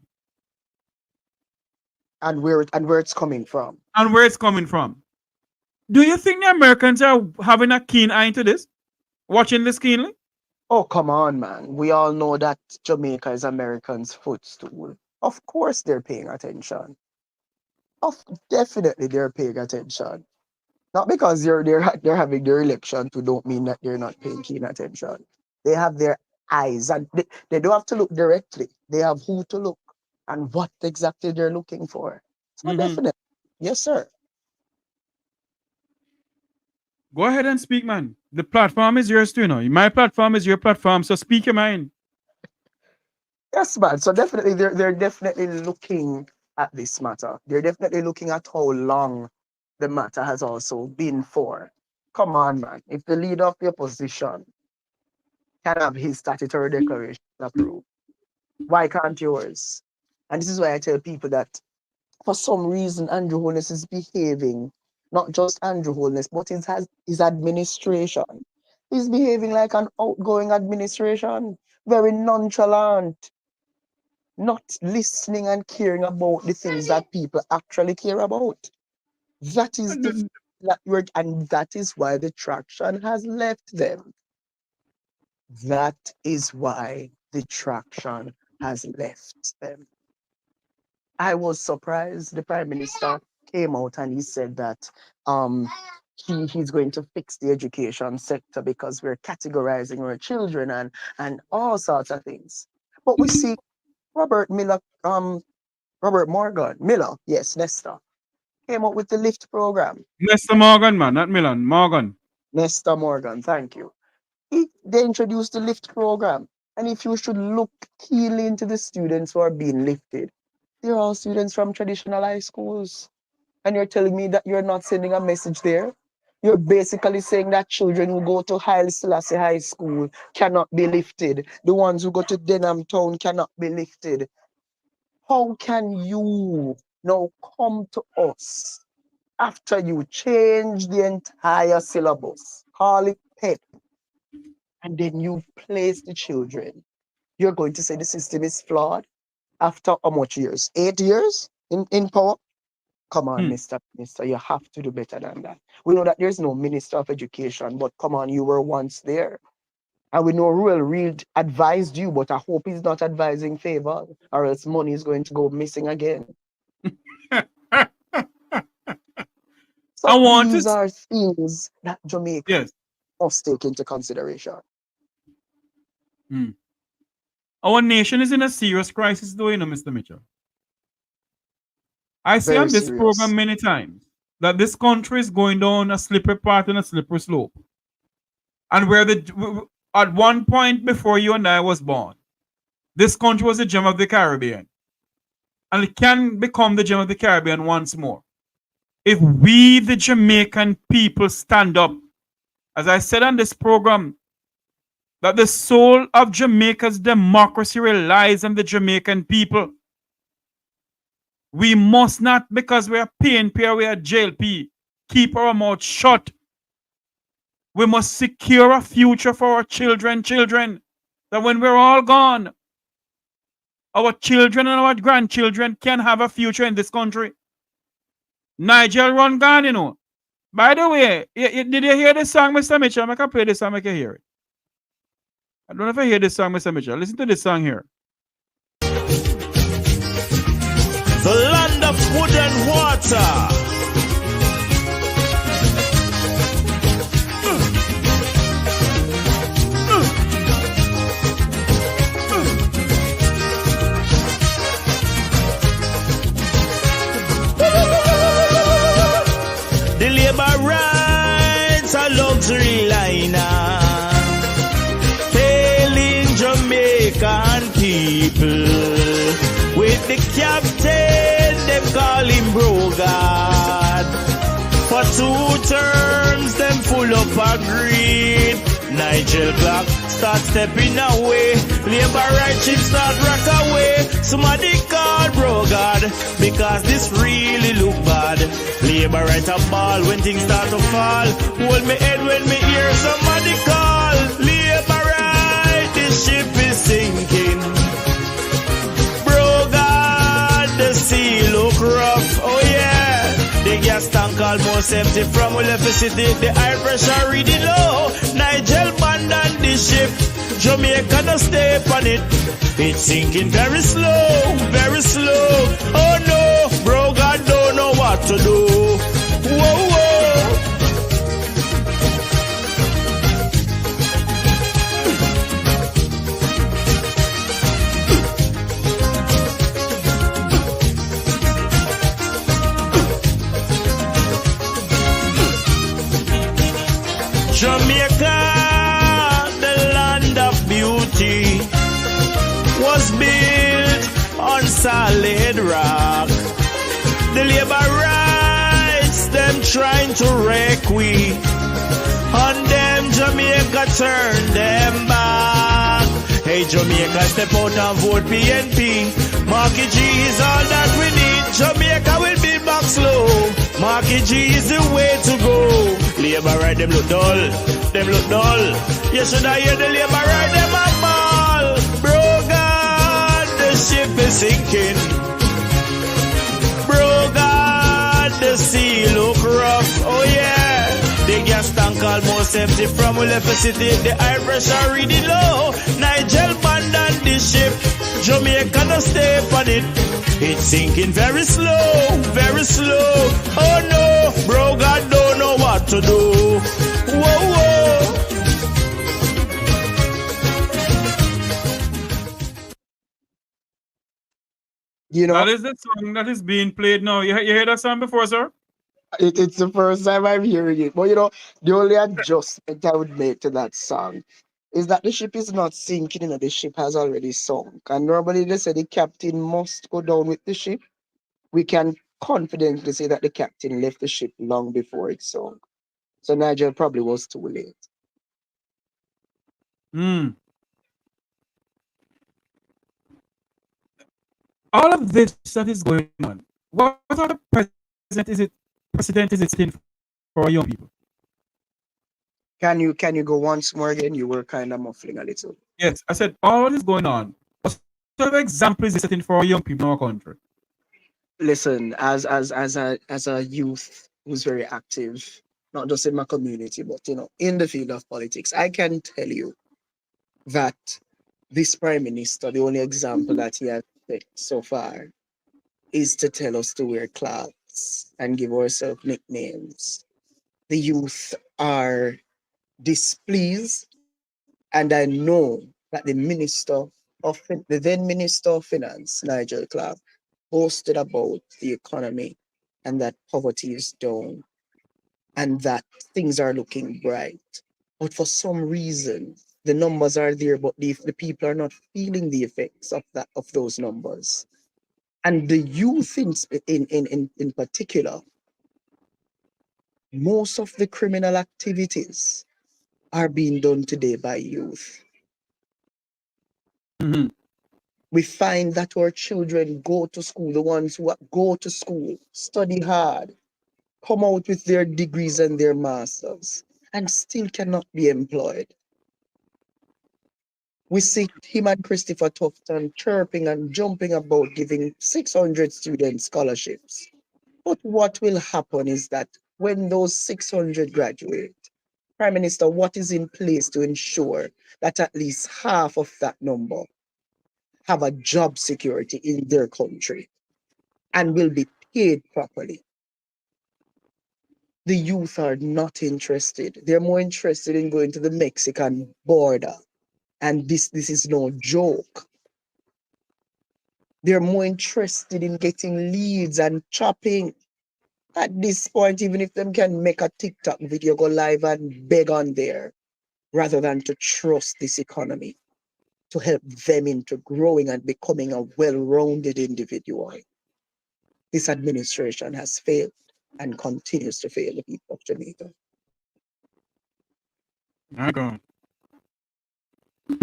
And where it's coming from. and where it's coming from. Do you think the Americans are having a keen eye into this? Watching this keenly? Oh, come on, man. We all know that Jamaica is Americans' footstool. Of course they're paying attention. Of definitely they're paying attention. Not because they're having their election to don't mean that they're not paying keen attention. They have their eyes and they don't have to look directly. They have who to look and what exactly they're looking for. So Mm-hmm. definitely. Yes, sir. Go ahead and speak, man. The platform is yours too, you know. My platform is your platform, so speak your mind. Yes, man. So definitely they're definitely looking at this matter. They're definitely looking at how long the matter has also been for. Come on, man. If the leader of the opposition can have his statutory declaration approved, why can't yours? And this is why I tell people that for some reason Andrew Holness is behaving, not just Andrew Holness, but his administration. He's behaving like an outgoing administration, very nonchalant, not listening and caring about the things that people actually care about. That is And the that word, and that is why the traction has left them. That is why the traction has left them. I was surprised the Prime Minister came out and he said that um he's going to fix the education sector because we're categorizing our children and all sorts of things. But we see Robert Miller Robert Morgan, Miller, yes, Nesta, came up with the LIFT program. Mr. Morgan, man, not Milan, Morgan. Nesta Morgan, thank you. They introduced the LIFT program. And if you should look keenly into the students who are being lifted, they're all students from traditional high schools. And you're telling me that you're not sending a message there? You're basically saying that children who go to Haile Selassie High School cannot be lifted. The ones who go to Denham Town cannot be lifted. How can you now come to us after you change the entire syllabus, call it PEP, and then you place the children? You're going to say the system is flawed after how much years? 8 years in power? Come on, Mr. Minister, you have to do better than that. We know that there's no Minister of Education, but come on, you were once there. And we know Rural Reid advised you, but I hope he's not advising favor, or else money is going to go missing again. So these are things that Jamaica must take into consideration. Our nation is in a serious crisis, though, Mr. Mitchell. I say on this program many times that this country is going down a slippery path and a slippery slope. And where at one point before you and I was born, this country was the gem of the Caribbean. And it can become the gem of the Caribbean once more. If we, the Jamaican people, stand up, as I said on this program, that the soul of Jamaica's democracy relies on the Jamaican people. We must not, because we are PNP or we are JLP, keep our mouth shut. We must secure a future for our children, that when we're all gone, our children and our grandchildren can have a future in this country. Nigel run gone, By the way, did you hear the song, Mr. Mitchell? I can play this song, I can hear it. I don't know if I hear this song, Mr. Mitchell. Listen to this song here. The land of wood and water. The labor rights are luxury liner, failing Jamaican people. With the captain, them call him Brogard. For 2 terms, them full up of greed. Nigel Clark start stepping away. Labor rights chips start rock away. Somebody call Brogard, because this really look bad. Labor right a ball when things start to fall. Hold me head when me hear somebody call. Labor right, this ship is sinking. The sea look rough, oh yeah. The gas tank almost empty from we left the city. The high pressure reading low. Nigel abandoned the ship. Jamaica no stay on it. It's sinking very slow, very slow. Oh no, bro, God don't know what to do. Whoa, whoa. Jamaica, the land of beauty, was built on solid rock. The labor rights, them trying to wreck we. On them, Jamaica turn them back. Hey, Jamaica, step out and vote PNP. Marky G is all that we need. Jamaica will be back slow. Marky G is the way to go. Labor right, them look dull. Them look dull. You should have heard the labor right, them a ball. Bro, God, the ship is sinking. Bro, God, the sea look rough. Oh, yeah. The gas tank almost empty from we left the city. The high pressure really low. Nigel abandoned the ship. Jamaica no stay on it. It's sinking very slow, very slow. Oh no, bro, God don't know what to do. Whoa, whoa. You know, that is the song that is being played now. You heard that song before, sir? It's the first time I'm hearing it. But you know, the only adjustment I would make to that song is that the ship is not sinking, the ship has already sunk. And normally they say the captain must go down with the ship. We can confidently say that the captain left the ship long before it sunk. So Nigel probably was too late. All of this that is going on, what are the president is it sitting for young people? Can you go once more again? You were kind of muffling a little. Yes, I said all this going on. What sort of example is it setting for young people in our country? Listen, as a youth who's very active, not just in my community, but in the field of politics, I can tell you that this prime minister, the only example that he has set so far, is to tell us to wear clothes and give ourselves nicknames. The youth are displeased, and I know that the then Minister of Finance, Nigel Clark, boasted about the economy and that poverty is down and that things are looking bright. But for some reason, the numbers are there, but the people are not feeling the effects of those numbers. And the youth in particular, most of the criminal activities are being done today by youth. Mm-hmm. We find that our children go to school, the ones who go to school, study hard, come out with their degrees and their masters, and still cannot be employed. We see him and Christopher Tufton chirping and jumping about giving 600 students scholarships. But what will happen is that when those 600 graduate, Prime Minister, what is in place to ensure that at least half of that number have a job security in their country and will be paid properly? The youth are not interested. They're more interested in going to the Mexican border. And this is no joke. They're more interested in getting leads and chopping. At this point, even if them can make a TikTok video, go live and beg on there, rather than to trust this economy to help them into growing and becoming a well-rounded individual. This administration has failed and continues to fail the people of Jamaica. My God.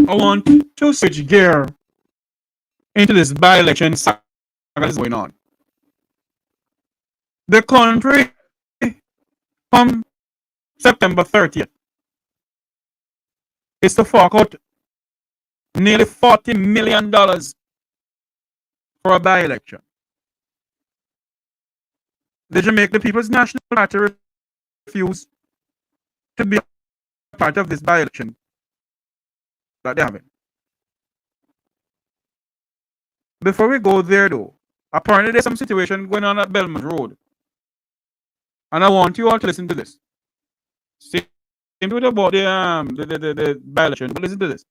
I want to switch gear into this by-election saga that's going on. The country from September 30th is to fork out nearly $40 million for a by-election. The Jamaica People's National Party refused to be a part of this by-election that they're having. Before we go there, though, apparently there's some situation going on at Belmont Road. And I want you all to listen to this. Same with about the by-election, but listen to this.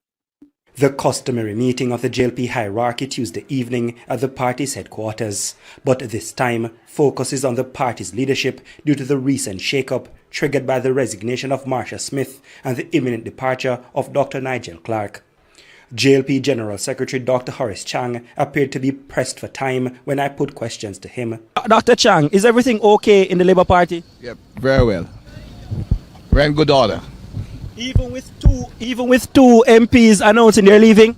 The customary meeting of the JLP hierarchy Tuesday evening at the party's headquarters, but this time focuses on the party's leadership due to the recent shakeup triggered by the resignation of Marsha Smith and the imminent departure of Dr. Nigel Clark. JLP General Secretary Dr. Horace Chang appeared to be pressed for time when I put questions to him. Dr. Chang, is everything okay in the Labour Party? Yep, very well. We're in good order. Even with two MPs announcing they're leaving?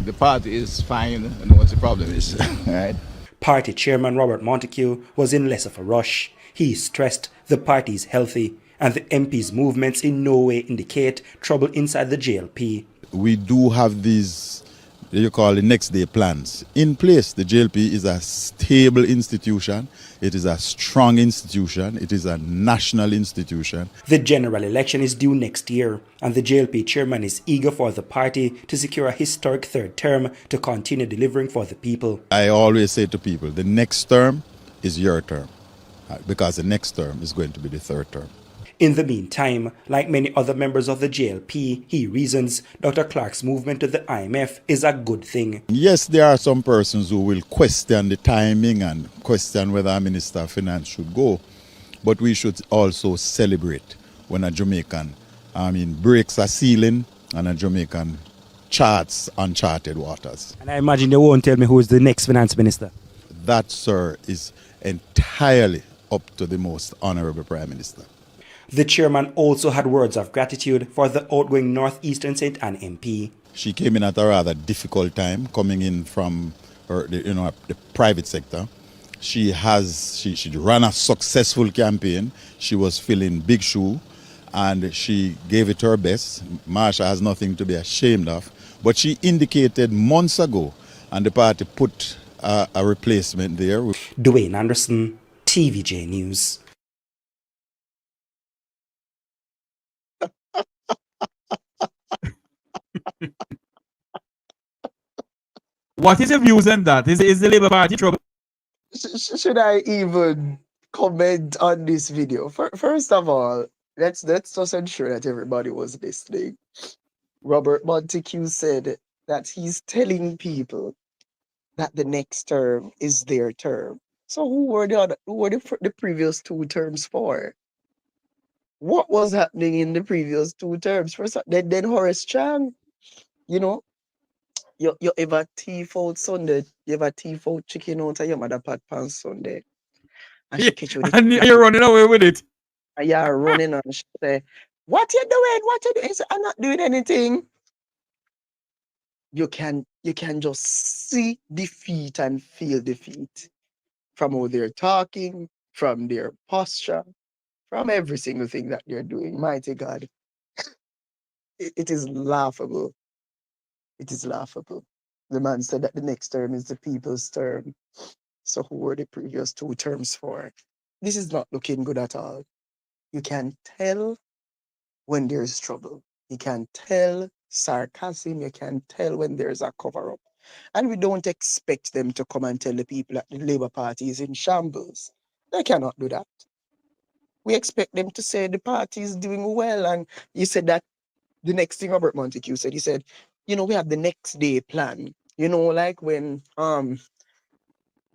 The party is fine. I know what the problem is. Right? Party Chairman Robert Montague was in less of a rush. He stressed the party is healthy and the MP's movements in no way indicate trouble inside the JLP. We do have these, you call it next day plans in place. The JLP is a stable institution. It is a strong institution. It is a national institution. The general election is due next year, and the JLP chairman is eager for the party to secure a historic third term to continue delivering for the people. I always say to people, the next term is your term, because the next term is going to be the third term. In the meantime, like many other members of the JLP, he reasons Dr. Clark's movement to the IMF is a good thing. Yes, there are some persons who will question the timing and question whether a Minister of Finance should go, but we should also celebrate when a Jamaican I mean, breaks a ceiling and a Jamaican charts uncharted waters. And I imagine they won't tell me who is the next finance minister. That, sir, is entirely up to the most honorable Prime Minister. The chairman also had words of gratitude for the outgoing Northeastern St. Ann MP. She came in at a rather difficult time, coming in from the private sector. She ran a successful campaign. She was filling big shoe, and she gave it her best. Marsha has nothing to be ashamed of. But she indicated months ago, and the party put a replacement there. Dwayne Anderson, TVJ News. What is your views on that? Is the Labour Party trouble? Should I even comment on this video? First of all, let's just ensure that everybody was listening. Robert Montague said that he's telling people that the next term is their term. So who were the previous 2 terms for? What was happening in the previous 2 terms? First, then Horace Chang, you know, you ever thief out Sunday, you ever thief out chicken out of your mother pot pan Sunday, and she catch you with And it, you're running away with it. and you're running and she say, "What you doing? What you doing?" He say, "I'm not doing anything." You can just see defeat and feel defeat from how they're talking, from their posture, from every single thing that they're doing. Mighty God, it is laughable. It is laughable. The man said that the next term is the people's term. So who were the previous 2 terms for? This is not looking good at all. You can tell when there's trouble. You can tell sarcasm. You can tell when there's a cover-up. And we don't expect them to come and tell the people that the Labour Party is in shambles. They cannot do that. We expect them to say the party is doing well. And you said that the next thing Robert Montague said, he said, we have the next day plan. Like when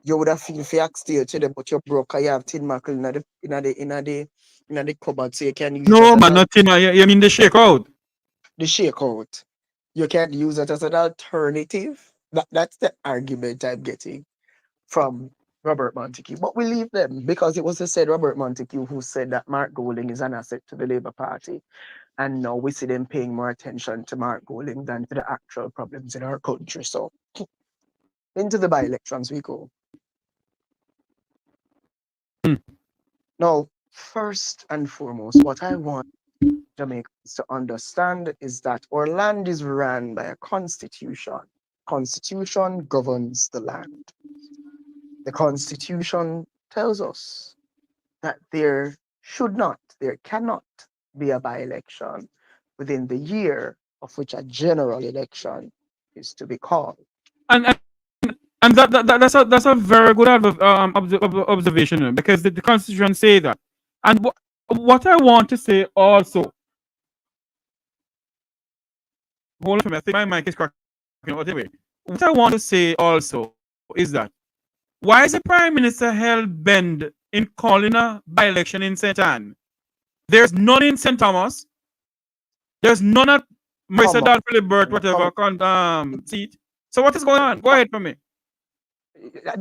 you would have feel for stay to them, but you're broke, you have tin mackerel in the cupboard, so you can use No, that man, nothing. You mean the shakeout? the shakeout. You can use it as an alternative. That's the argument I'm getting from Robert Montague. But we leave them because it was the said Robert Montague who said that Mark Golding is an asset to the Labour Party. And now we see them paying more attention to Mark Golding than to the actual problems in our country. So into the by-elections we go. Now, first and foremost, what I want Jamaicans to understand is that our land is run by a constitution. Constitution governs the land. The constitution tells us that there cannot be a by-election within the year of which a general election is to be called. And that's a very good observation, because the Constitution say that. And what I want to say also, hold on for me, I think my mic is cracking out anyway. What I want to say also is that why is the Prime Minister hell bent in calling a by-election in St. Ann? There's none in St. Thomas. There's none at Marissa Dal Philibert, whatever seat. So what is going on? Go ahead for me.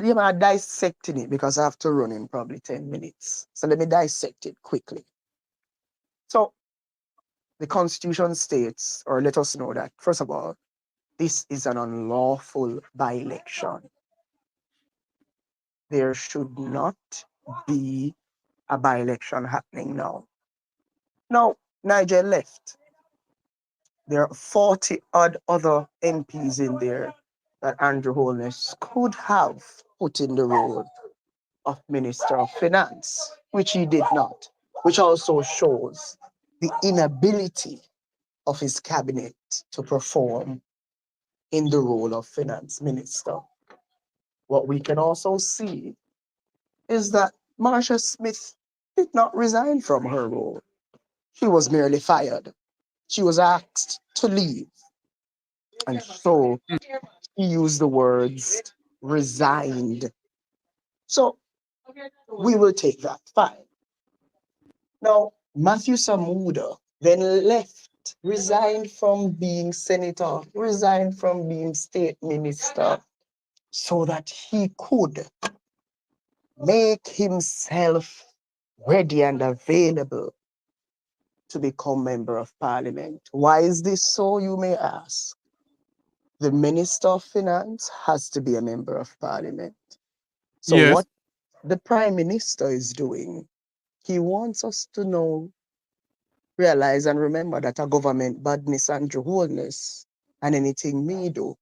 You are dissecting it because I have to run in probably 10 minutes. So let me dissect it quickly. So the Constitution states, or let us know that, first of all, this is an unlawful by-election. There should not be a by-election happening now. Now, Nigel left. There are 40 odd other MPs in there that Andrew Holness could have put in the role of Minister of Finance, which he did not, which also shows the inability of his cabinet to perform in the role of Finance Minister. What we can also see is that Marcia Smith did not resign from her role. She was merely fired. She was asked to leave. And so he used the words resigned. So we will take that. Fine. Now, Matthew Samuda then left, resigned from being senator, resigned from being state minister, so that he could make himself ready and available to become member of parliament. Why is this so, you may ask? The Minister of Finance has to be a member of parliament. So Yes. what the Prime Minister is doing, he wants us to know, realize and remember that a government badness Andrew Holness, and anything me do,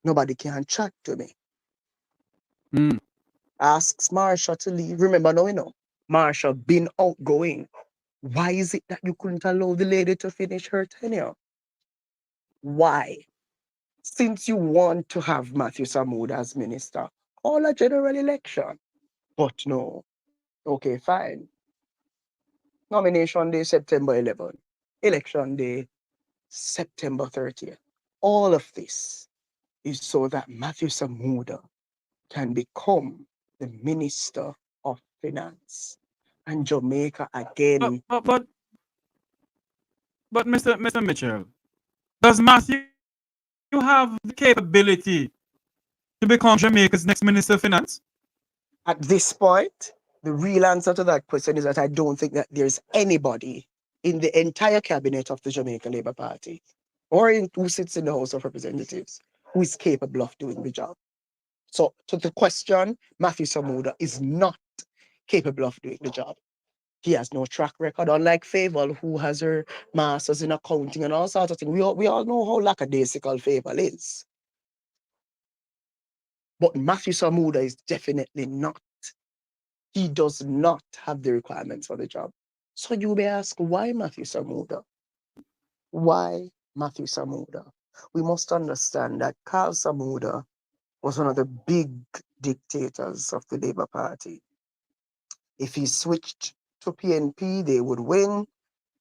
nobody can chat to me. Mm. Asks Marsha to leave. Remember now, Marsha been outgoing. Why is it that you couldn't allow the lady to finish her tenure? Why? Since you want to have Matthew Samoud as minister, call a general election. But no. Okay, fine. Nomination day, September 11. Election day, September 30th. All of this is so that Matthew Samuda can become the Minister of Finance. And Jamaica again. But Mr. Mitchell, does Matthew have the capability to become Jamaica's next Minister of Finance? At this point, the real answer to that question is that I don't think that there's anybody in the entire cabinet of the Jamaica Labour Party or who sits in the House of Representatives who is capable of doing the job. So to the question, Matthew Samuda is not capable of doing the job. He has no track record, unlike Favour, who has her masters in accounting and all sorts of things. We all know how lackadaisical Favour is. But Matthew Samuda is definitely not. He does not have the requirements for the job. So you may ask, why Matthew Samuda? Why Matthew Samuda? We must understand that Carl Samuda was one of the big dictators of the Labour Party. If he switched to PNP, they would win.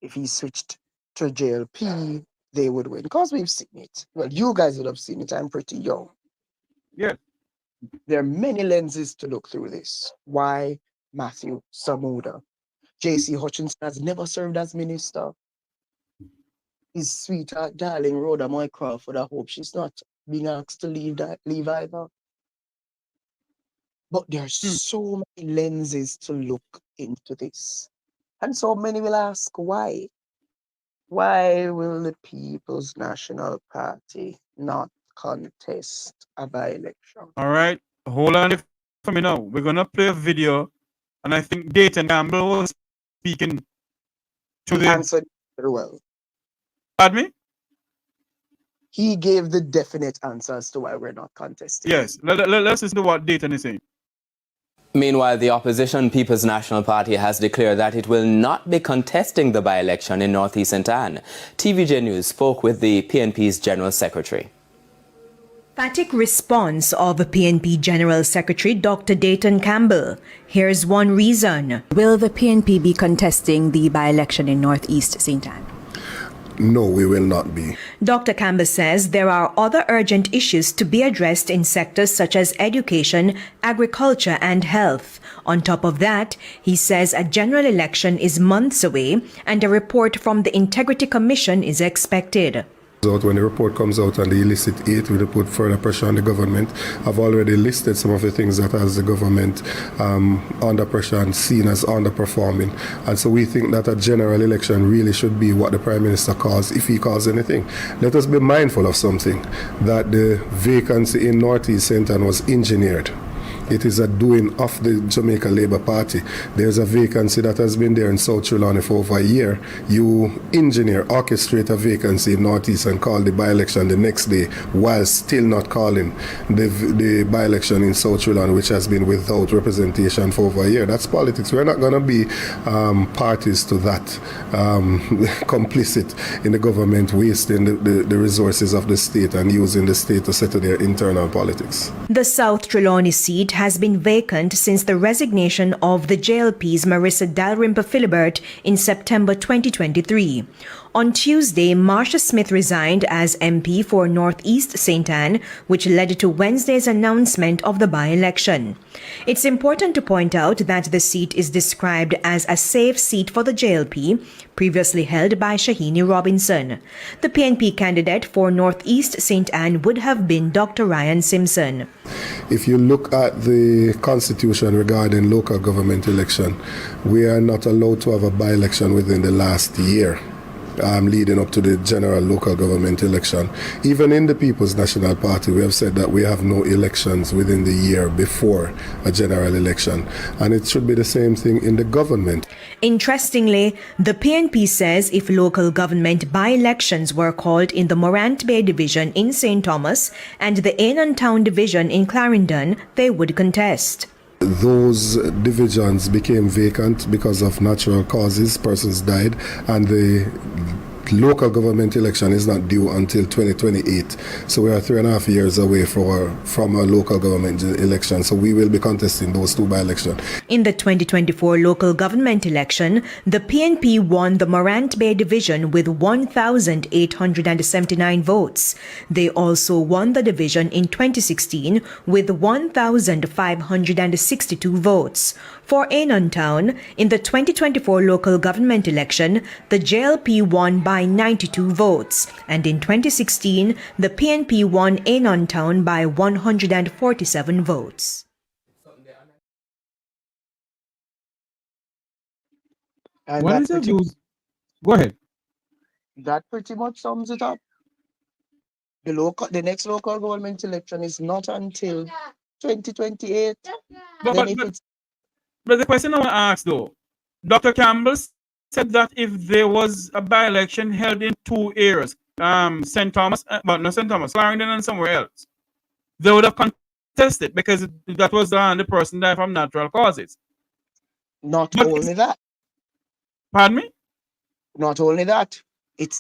If he switched to JLP, they would win. Because we've seen it. Well, you guys would have seen it. I'm pretty young. Yeah. There are many lenses to look through this. Why Matthew Samuda? J.C. Hutchinson has never served as minister. His sweetheart, darling Rhoda Moy Crawford, I hope she's not being asked to leave either. But there are so many lenses to look into this. And so many will ask, why? Why will the People's National Party not contest a by-election? All right. Hold on for me now. We're going to play a video, and I think Dayton Campbell was speaking to the... answered very well. Pardon me? He gave the definite answer as to why we're not contesting. Yes. Let's listen to what Dayton is saying. Meanwhile, the opposition People's National Party has declared that it will not be contesting the by-election in Northeast St. Anne. TVJ News spoke with the PNP's General Secretary. Emphatic response of PNP General Secretary Dr. Dayton Campbell. Here's one reason. Will the PNP be contesting the by-election in Northeast St. Anne? No, we will not be. Dr. Campbell says there are other urgent issues to be addressed in sectors such as education, agriculture, and health. On top of that, he says a general election is months away and a report from the Integrity Commission is expected. When the report comes out and the illicit aid will put further pressure on the government. I've already listed some of the things that has the government under pressure and seen as underperforming. And so we think that a general election really should be what the Prime Minister calls, if he calls anything. Let us be mindful of something, that the vacancy in Northeast St. Anne was engineered. It is a doing of the Jamaica Labour Party. There's a vacancy that has been there in South Trelawney for over a year. You orchestrate a vacancy in Northeast and call the by-election the next day while still not calling the by-election in South Trelawney, which has been without representation for over a year. That's politics. We're not going to be parties to that, complicit in the government wasting the resources of the state and using the state to settle their internal politics. The South Trelawney seat has been vacant since the resignation of the JLP's Marissa Dalrymple Philibert in September 2023. On Tuesday, Marcia Smith resigned as MP for North East St. Anne, which led to Wednesday's announcement of the by-election. It's important to point out that the seat is described as a safe seat for the JLP, previously held by Shahini Robinson. The PNP candidate for North East St. Anne would have been Dr. Ryan Simpson. If you look at the constitution regarding local government election, we are not allowed to have a by-election within the last year. Leading up to the general local government election. Even in the People's National Party, we have said that we have no elections within the year before a general election. And it should be the same thing in the government. Interestingly, the PNP says if local government by-elections were called in the Morant Bay Division in St. Thomas and the Annan Town Division in Clarendon, they would contest. Those divisions became vacant because of natural causes, persons died, and the local government election is not due until 2028. So we are 3.5 years away from a local government election. So we will be contesting those two by-elections. In the 2024 local government election, the PNP won the Morant Bay division with 1,879 votes. They also won the division in 2016 with 1,562 votes. For Annan Town, in the 2024 local government election, the JLP won by 92 votes, and in 2016, the PNP won Annan Town by 147 votes. And What that is your pretty, views? Go ahead. that pretty much sums it up. The next local government election is not until 2028. But the question I want to ask though, Dr. Campbell said that if there was a by-election held in 2 areas, St. Thomas, but not St. Thomas, Clarendon and somewhere else, they would have contested because that was the person died from natural causes. Not only that. Pardon me? Not only that.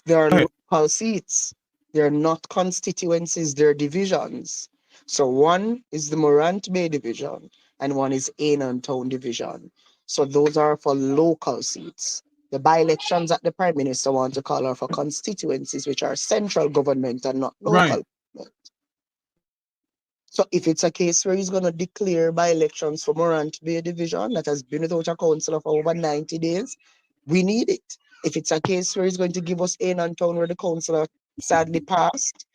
There are local seats. They're not constituencies, they're divisions. So one is the Morant Bay division and one is Annan Town division. So those are for local seats. The by-elections that the Prime Minister wants to call are for constituencies, which are central government and not local government. So if it's a case where he's going to declare by-elections for Morant Bay division that has been without a councillor for over 90 days, we need it. If it's a case where he's going to give us Annan Town where the councillor sadly passed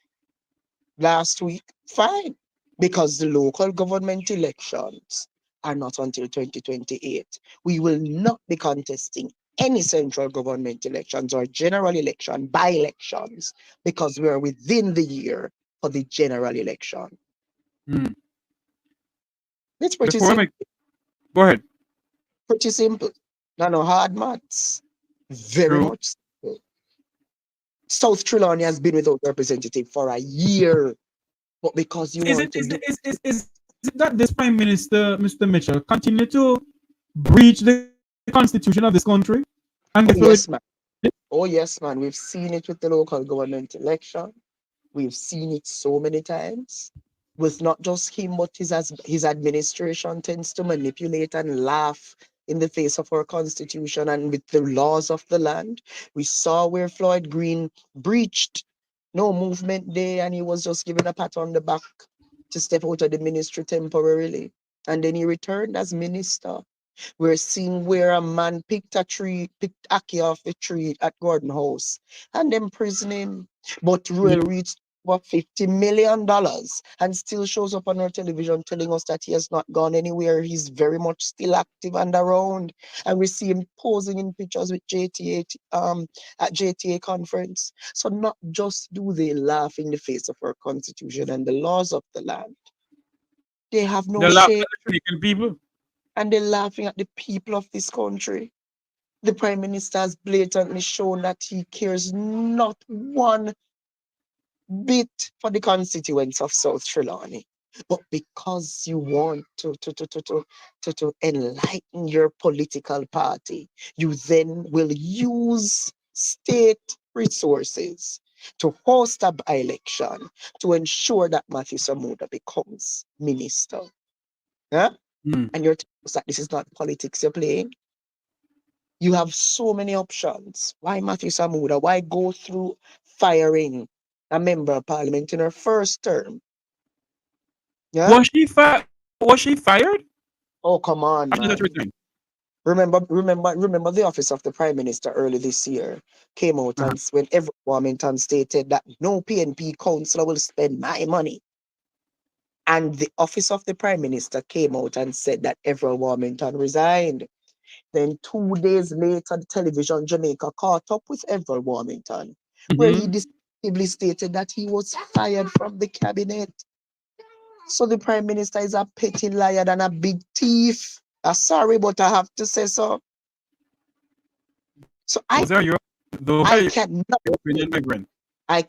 last week, fine. Because the local government elections are not until 2028. We will not be contesting any central government elections or general election, by-elections, because we are within the year for the general election. It's pretty simple. Go ahead. Pretty simple. No hard maths. Very much simple. South Trelawney has been without representative for a year. But because you is want it, to is it that this Prime Minister, Mr. Mitchell, continue to breach the constitution of this country? And yes, man. Oh, yes, man. We've seen it with the local government election. We've seen it so many times. With not just him, but his administration tends to manipulate and laugh in the face of our constitution and with the laws of the land. We saw where Floyd Green breached no movement day and he was just given a pat on the back to step out of the ministry temporarily. And then he returned as minister. We're seeing where a man picked Aki off the tree at Gordon House and imprisoned him. But Ruel reached over $50 million and still shows up on our television telling us that he has not gone anywhere. He's very much still active and around. And we see him posing in pictures with JTA at JTA conference. So not just do they laugh in the face of our constitution and the laws of the land. They have no shame. People. And they're laughing at the people of this country. The Prime Minister has blatantly shown that he cares not one bit for the constituents of South Trelawney. But because you want to enlighten your political party, you then will use state resources to host a by-election to ensure that Matthew Samuda becomes minister. Yeah? And you're telling us that this is not politics you're playing? You have so many options. Why Matthew Samuda? Why go through firing a member of parliament in her first term? Yeah? Was she fired? Oh, come on, Actually, that's man. resign. Remember the office of the Prime Minister early this year came out and when every Warmington stated that no PNP councillor will spend my money. And the office of the Prime Minister came out and said that every Warmington resigned. Then 2 days later, the television Jamaica caught up with Everett Warmington, where he distinctly stated that he was fired from the cabinet. So the Prime Minister is a petty liar and a big thief. Sorry, but I have to say so. So I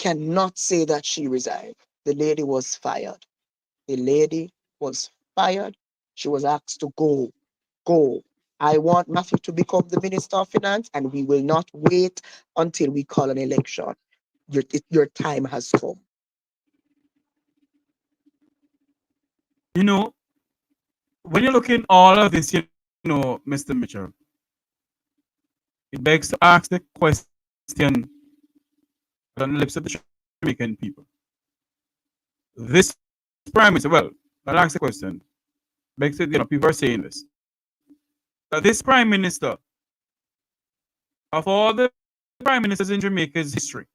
cannot say that she resigned. The lady was fired. The lady was fired. She was asked to go. Go. I want Matthew to become the Minister of Finance, and we will not wait until we call an election. Your time has come. You know, when you look in all of this, Mr. Mitchell, it begs to ask the question on the lips of the Jamaican people. This Prime Minister, well, I'll ask the question. Begs to, people are saying this. That this Prime Minister, of all the Prime Ministers in Jamaica's history,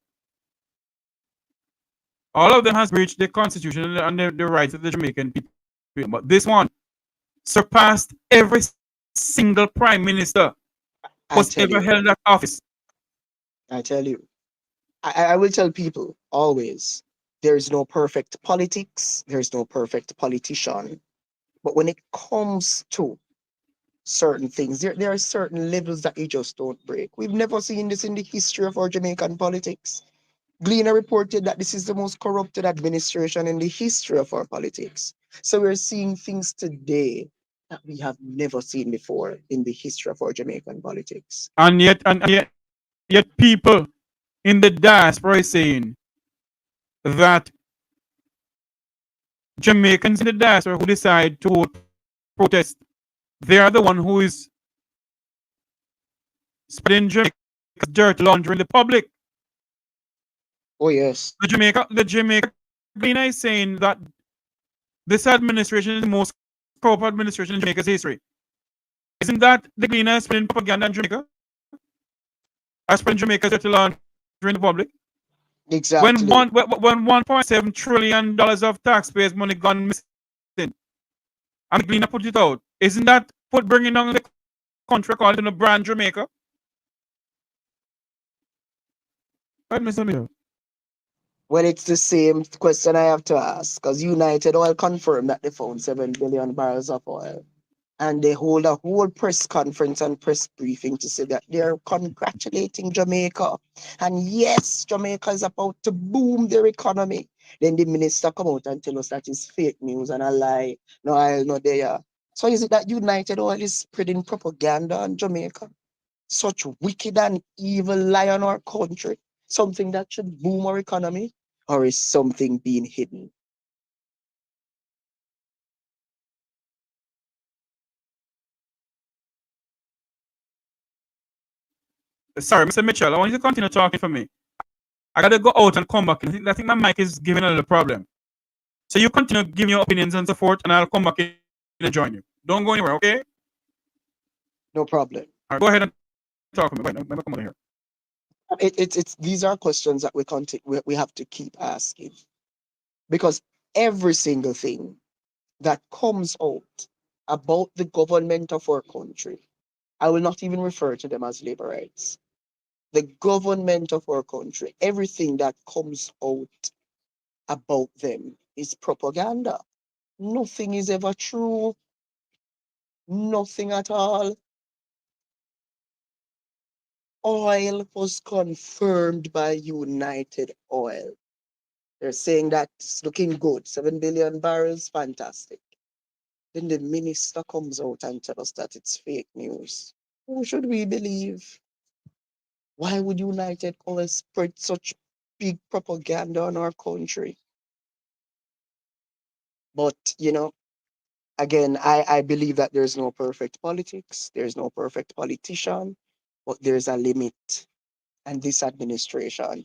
all of them has breached the Constitution and the rights of the Jamaican people. But this one surpassed every single Prime Minister who's ever held that office. I tell you. I will tell people always, there is no perfect politics, there's no perfect politician. But when it comes to certain things, there are certain levels that you just don't break. We've never seen this in the history of our Jamaican politics. Gleaner reported that this is the most corrupted administration in the history of our politics. So we're seeing things today that we have never seen before in the history of our Jamaican politics. And yet people in the diaspora is saying that Jamaicans in the diaspora who decide to protest, they are the one who is spreading Jamaica's dirty laundry in the public. Oh yes. The Jamaica Gleaner is saying that this administration is the most corrupt administration in Jamaica's history. Isn't that the Gleaner spreading propaganda in Jamaica? Spreading Jamaica's dirty laundry in the public? Exactly. When $1.7 trillion of taxpayers' money gone missing, and the Gleaner put it out, isn't that bringing down the country according to the brand Jamaica? Right, Mr. Mayor? Well, it's the same question I have to ask, because United Oil confirmed that they found 7 billion barrels of oil. And they hold a whole press conference and press briefing to say that they're congratulating Jamaica. And yes, Jamaica is about to boom their economy. Then the minister come out and tell us that it's fake news and a lie. No, I'll not there. So is it that United Oil is spreading propaganda on Jamaica? Such wicked and evil lie on our country? Something that should boom our economy? Or is something being hidden? Sorry, Mr. Mitchell, I want you to continue talking for me. I gotta go out and come back. I think my mic is giving a little problem. So you continue giving your opinions and so forth, and I'll come back in and join you. Don't go anywhere, okay? No problem. All right, go ahead and talk to me. Wait, let me come over here. It's these are questions that we have to keep asking, because every single thing that comes out about the government of our country, I will not even refer to them as labor rights. The government of our country, everything that comes out about them is propaganda. Nothing is ever true. Nothing at all. Oil was confirmed by United Oil. They're saying that it's looking good. 7 billion barrels, fantastic. Then the minister comes out and tells us that it's fake news. Who should we believe? Why would United Oil spread such big propaganda on our country? But, again, I believe that there's no perfect politics. There's no perfect politician. but there's a limit. And this administration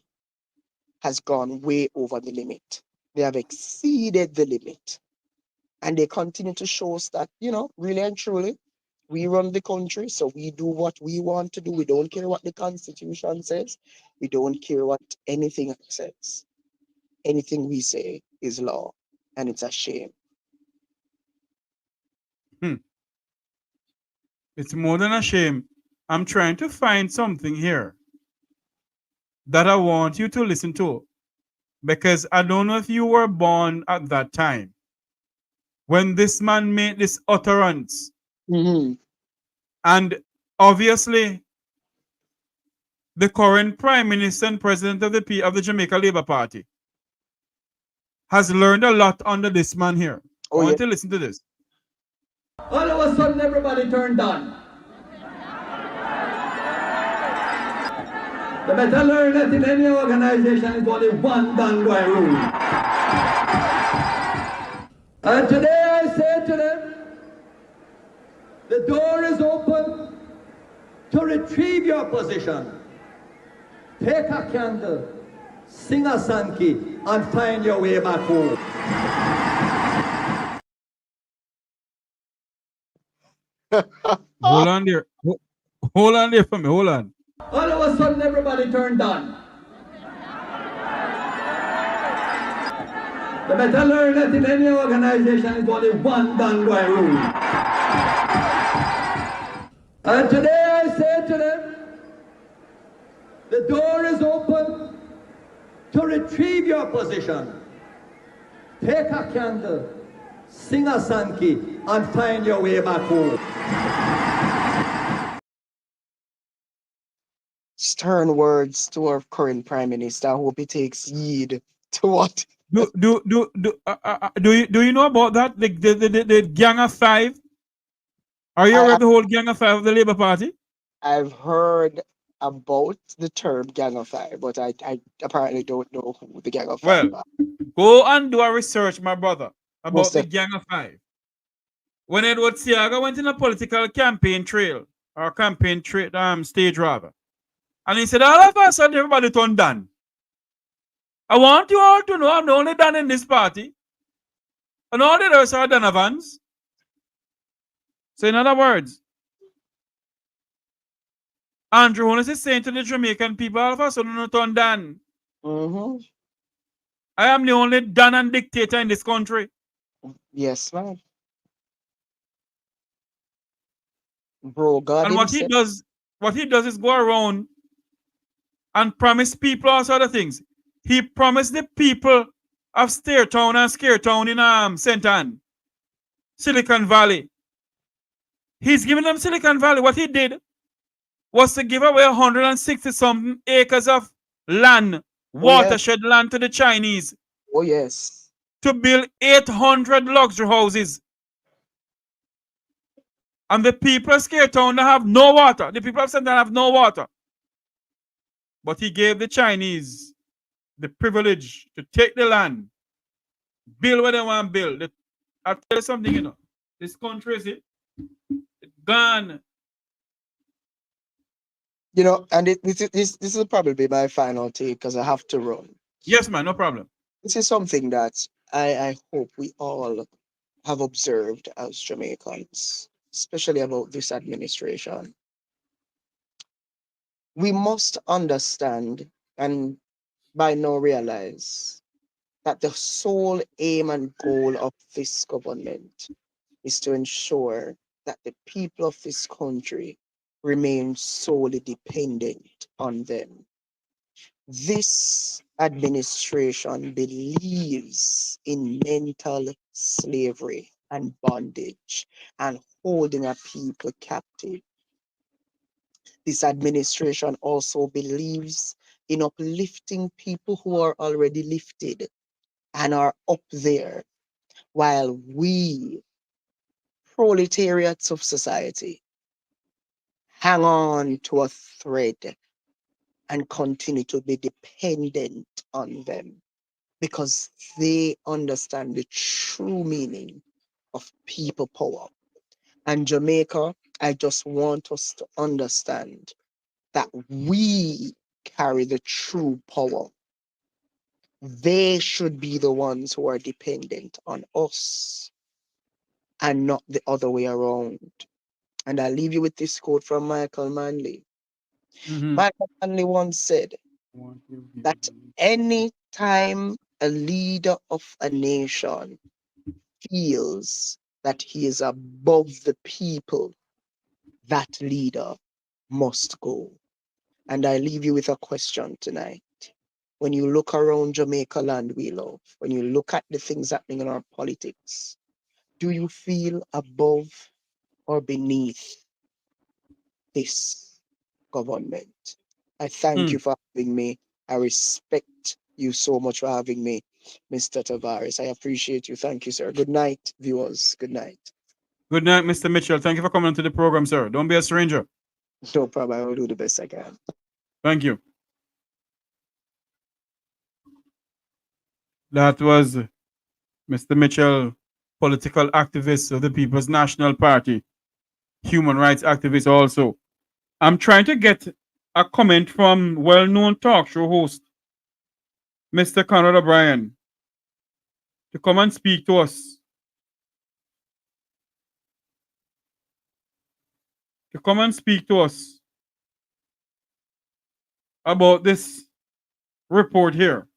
has gone way over the limit. They have exceeded the limit. And they continue to show us that, really and truly, we run the country, so we do what we want to do. We don't care what the Constitution says. We don't care what anything says. Anything we say is law, and it's a shame. It's more than a shame. I'm trying to find something here that I want you to listen to, because I don't know if you were born at that time when this man made this utterance. And obviously, the current Prime Minister and President of the Jamaica Labour Party has learned a lot under this man here. I want to listen to this. All of a sudden, everybody turned on. The better learn that in any organization is only one done by rule. And today I say to them, the door is open to retrieve your position. Take a candle, sing a sankey, and find your way back home. Hold on there. Hold on there for me. Hold on. All of a sudden, everybody turned on. The better learn that in any organization is only one done by rule. And today I say to them, the door is open to retrieve your position. Take a candle, sing a sankey, and find your way back home. Stern words to our current Prime Minister. I hope he takes heed to what. Do you know about that? The Gang of Five? Are you aware of the whole Gang of Five of the Labour Party? I've heard about the term Gang of Five, but I apparently don't know who the Gang of Five are. Go and do a research, my brother, about the Gang of Five. When Edward Seaga went in a political campaign trail, or campaign stage rather, and he said, all of a sudden everybody turned down. I want you all to know I'm the only Dan in this party. And all the others are Donovans. So in other words, Andrew Holness is saying to the Jamaican people, all of a sudden not turn Dan. I am the only Dan and dictator in this country. Yes, man. Bro, God. And what he does is go around and promise people all sort of things. He promised the people of Staretown and Scaretown in St. Ann, Silicon Valley. He's giving them Silicon Valley. What he did was to give away 160-something acres of land, watershed land to the Chinese. Oh, yes. To build 800 luxury houses. And the people of Scaretown have no water. The people of St. Ann have no water. But he gave the Chinese the privilege to take the land, build what they want to build. I'll tell you something, this country is gone. And this will probably be my final take because I have to run. Yes, man, no problem. This is something that I hope we all have observed as Jamaicans, especially about this administration. We must understand and by now realize that the sole aim and goal of this government is to ensure that the people of this country remain solely dependent on them. This administration believes in mental slavery and bondage and holding a people captive. This administration also believes in uplifting people who are already lifted and are up there, while we, proletariats of society, hang on to a thread and continue to be dependent on them because they understand the true meaning of people power. And Jamaica, I just want us to understand that we carry the true power. They should be the ones who are dependent on us and not the other way around. And I'll leave you with this quote from Michael Manley. Michael Manley once said that any time a leader of a nation feels that he is above the people, that leader must go. And I leave you with a question tonight. When you look around Jamaica land we love, when you look at the things happening in our politics, do you feel above or beneath this government? I thank you for having me. I respect you so much for having me, Mr. Tavares. I appreciate you. Thank you, sir. Good night, viewers. Good night. Good night, Mr. Mitchell. Thank you for coming to the program, sir. Don't be a stranger. No problem. I will do the best I can. Thank you. That was Mr. Mitchell, political activist of the People's National Party, human rights activist also. I'm trying to get a comment from well-known talk show host, Mr. Conrad O'Brien, to come and speak to us. To come and speak to us about this report here.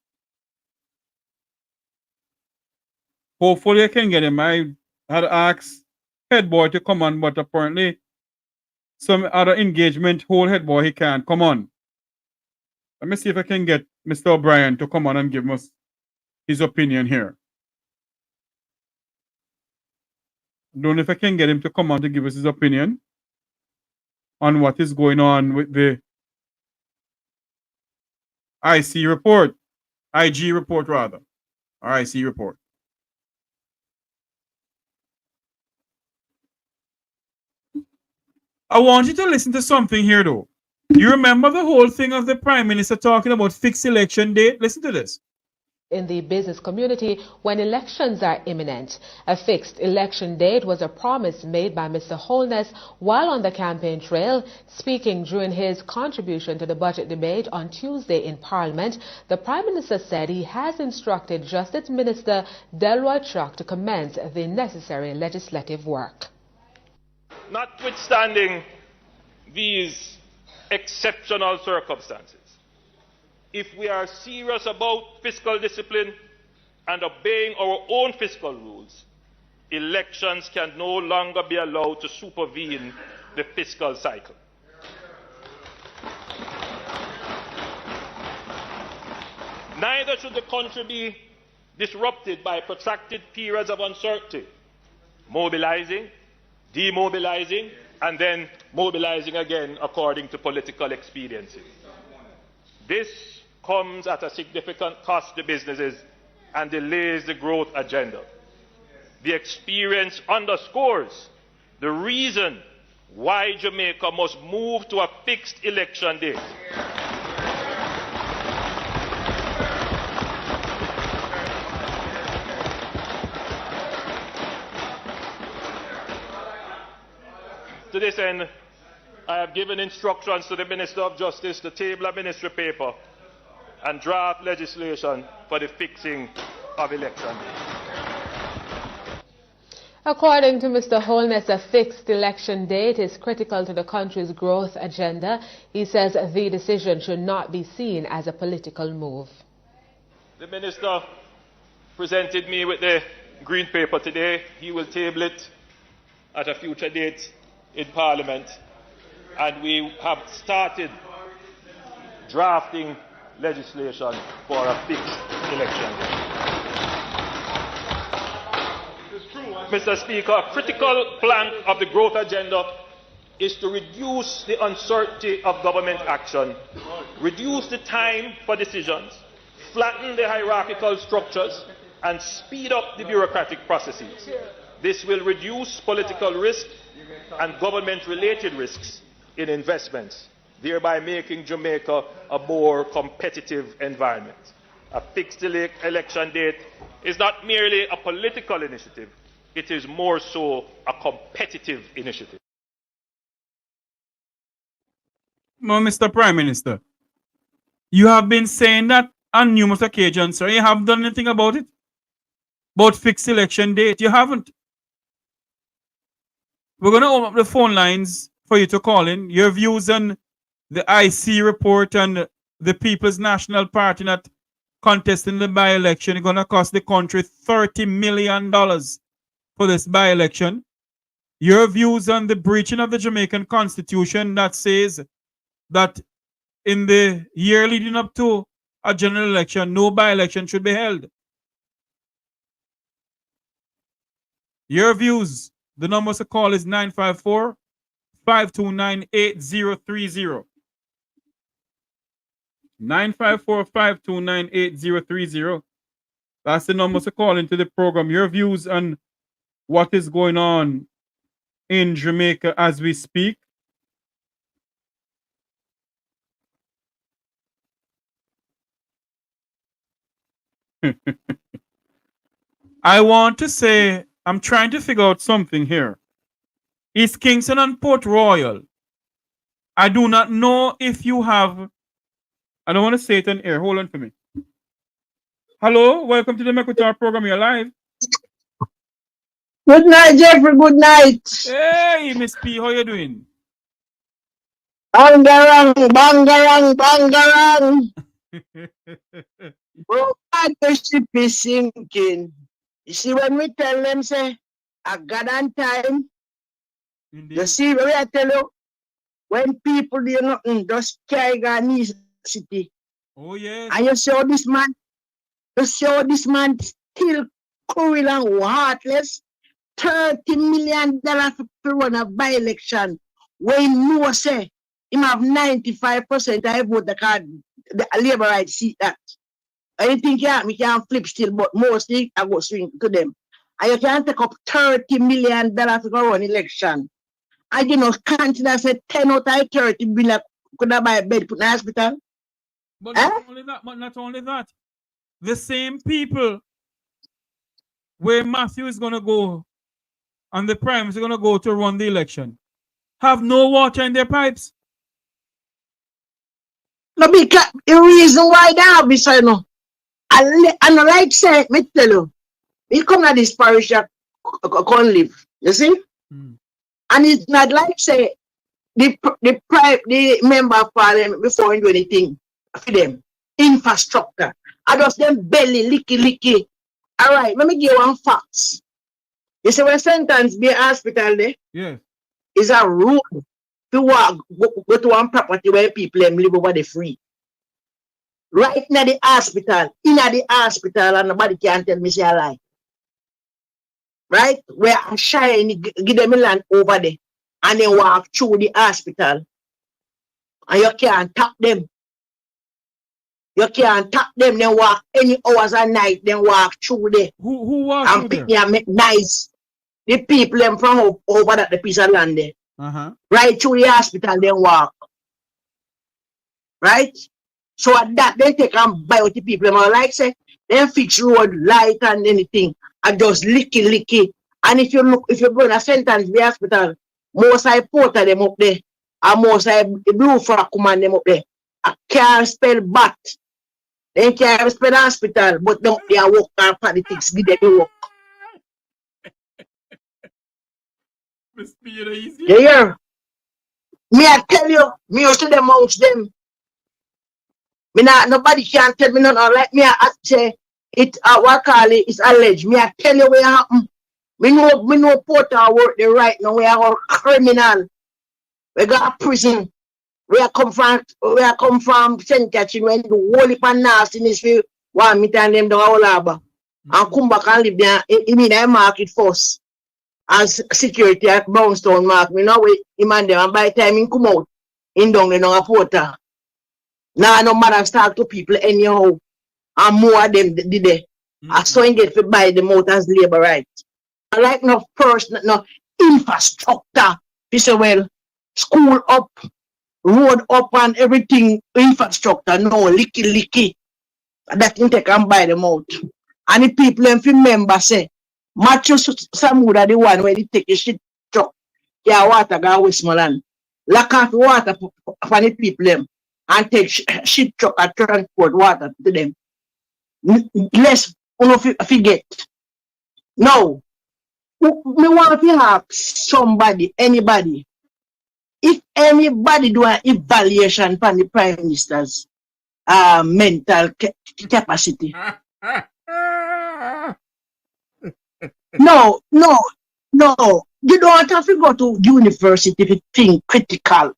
Hopefully I can get him. I had asked head boy to come on, but apparently some other engagement, whole head boy, he can't. Come on. Let me see if I can get Mr. O'Brien to come on and give us his opinion here. I don't know if I can get him to come on to give us his opinion on what is going on with the IC report, IG report rather, or IC report. I want you to listen to something here though. You remember the whole thing of the Prime Minister talking about fixed election date? Listen to this. In the business community, when elections are imminent, a fixed election date was a promise made by Mr. Holness while on the campaign trail. Speaking during his contribution to the budget debate on Tuesday in Parliament, the Prime Minister said he has instructed Justice Minister Delroy Chuck to commence the necessary legislative work. Notwithstanding these exceptional circumstances, if we are serious about fiscal discipline and obeying our own fiscal rules, elections can no longer be allowed to supervene the fiscal cycle. Neither should the country be disrupted by protracted periods of uncertainty, mobilizing, demobilizing, and then mobilizing again according to political expediency. This comes at a significant cost to businesses and delays the growth agenda. The experience underscores the reason why Jamaica must move to a fixed election date. To this end, I have given instructions to the Minister of Justice to table a ministry paper and draft legislation for the fixing of election dates. According to Mr. Holness, a fixed election date is critical to the country's growth agenda. He says the decision should not be seen as a political move. The Minister presented me with the green paper today. He will table it at a future date in Parliament, and we have started drafting legislation for a fixed election. Mr. Speaker, a critical plank of the growth agenda is to reduce the uncertainty of government action, reduce the time for decisions, flatten the hierarchical structures, and speed up the bureaucratic processes. This will reduce political risk and government-related risks in investments, thereby making Jamaica a more competitive environment. A fixed election date is not merely a political initiative, it is more so a competitive initiative. Mr. Prime Minister, you have been saying that on numerous occasions, sir. You haven't done anything about it. About fixed election date. You haven't. We're going to open up the phone lines for you to call in. Your views on the IC report and the People's National Party not contesting the by-election is going to cost the country $30 million for this by-election. Your views on the breaching of the Jamaican Constitution that says that in the year leading up to a general election, no by-election should be held. Your views. The number to call is 954-529-8030. 954-529-8030. That's the number to call into the program. Your views on what is going on in Jamaica as we speak. I want to say, I'm trying to figure out something here. East Kingston and Port Royal. I do not know if you have, I don't want to say it on air. Hold on for me. Hello, welcome to the Mek Wi Talk program. You're live. Good night, Jeffrey. Good night. Hey, Miss P, how you doing? Bangarang, bangarang, bangarang. Bro, the ship is sinking. You see, when we tell them, say, I got on time. Indeed. You see, when I tell you, when people do nothing, just carry Ghanese city. Oh, yeah. And you saw this man, still cruel and heartless. $30 million to run a by-election. When you say, him have 95% I vote the card, the Labour right see that. I think we can flip still, but mostly I go swing to them. And you can take up $30 million to go run election. I you know consider say 10 out of 30 million could I buy a bed put in the hospital? But not only that, the same people where Matthew is gonna go and the Prime Minister is gonna go to run the election have no water in their pipes. No, because the reason why they have this, you know, and like say, me tell you, we come to this parish that can live, you see? And it's not like say the member of parliament before you do anything for them. Infrastructure. I just them belly licky. All right, let me give you one facts. You see when sentence be a hospital there? Yeah. Is a road to walk go to one property where people live over the free. Right in the hospital, and nobody can tell me say a lie. Right? Where I shine, give them a land over there, and then walk through the hospital. And you can't tap them. You can't tap them, then walk any hours a night, then walk through there. Who walk and pick me and make nice. The people them from over that the piece of land there. Right through the hospital, then walk. Right? So at that, they take and buy what the people them like say, then fix road, light and anything. And just licky. And if you go to a sentence the hospital, most I porter them up there. And most I blue frock command them up there. I can't spell bat. They can't spell hospital, but don't they are work and politics, give them the work. Yeah. Me I tell you, me used to them out them. Me not nobody can tell me nothing like me I say it what call it is alleged. Me I tell you what happen. Me know porter work the right now. We are all criminal. We got prison. We are come from St. Catherine when the whole heap of nastiness for 1 meter and them down our labor. And come back and live there in the market first. As security at Brownstone Mark, we know we demand them and by the time he come out, in down the a porter. Now no matter start to people anyhow. And more of them did they. I saw him get to buy them out as labor right. I like no person, no infrastructure. You say well, school up, road up and everything, infrastructure, no, licky. That can take and buy them out. And the people if you remember say, Matthew Samuda the one where they take a shit truck, yeah, water go Westmoreland. Lack of water for the people them and take shit truck and transport water to them. Less forget. No. Me want to have somebody, anybody. If anybody do an evaluation from the Prime Minister's mental capacity. No. You don't have to go to university to think critical.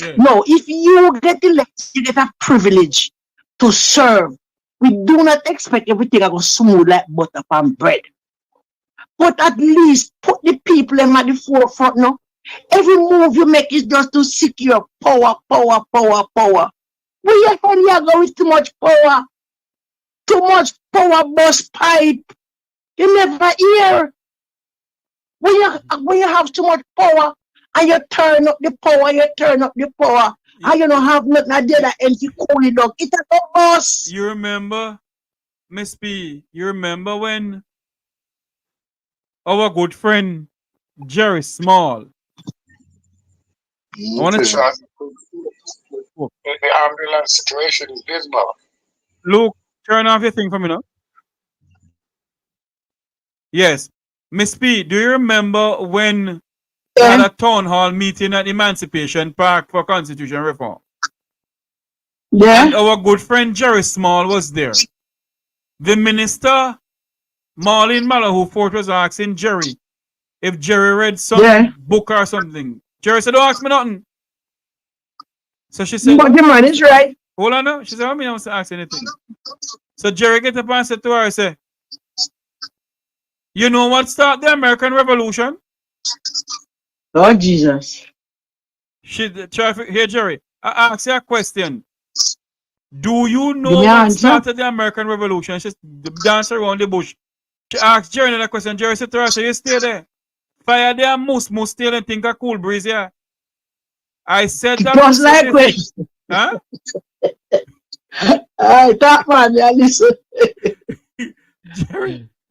Yeah. No, if you get elected, you get a privilege to serve. We do not expect everything to go smooth like butter and bread. But at least put the people at the forefront now. Every move you make is just to secure power. Where you hell you go with too much power? Too much power bust pipe. You never hear. When you have too much power and you turn up the power, and you don't have nothing to do that empty cooling dog. It's a boss. You remember, Miss P, you remember when our good friend Jerry Small. The ambulance situation is dismal. Luke, turn off your thing for me now. Yes. Miss P, do you remember when we had a town hall meeting at Emancipation Park for constitution reform? Yeah. And our good friend Jerry Small was there. The minister, Marlene Malahoo Fort, was asking Jerry if Jerry read some book or something. Jerry said, don't ask me nothing. So she said, but the man is right. Hold on now. She said, I mean, I don't ask anything. So Jerry get up and said to her, I say, you know what started the American Revolution? Oh, Jesus. Here, Jerry, I ask you a question. Do you know what started the American Revolution? She danced around the bush. She asked Jerry another question. Jerry said to her, so you stay there. Fire there, moose still and think a cool breeze here. I said that. Just like question. Huh? I thought, man, yeah, listen.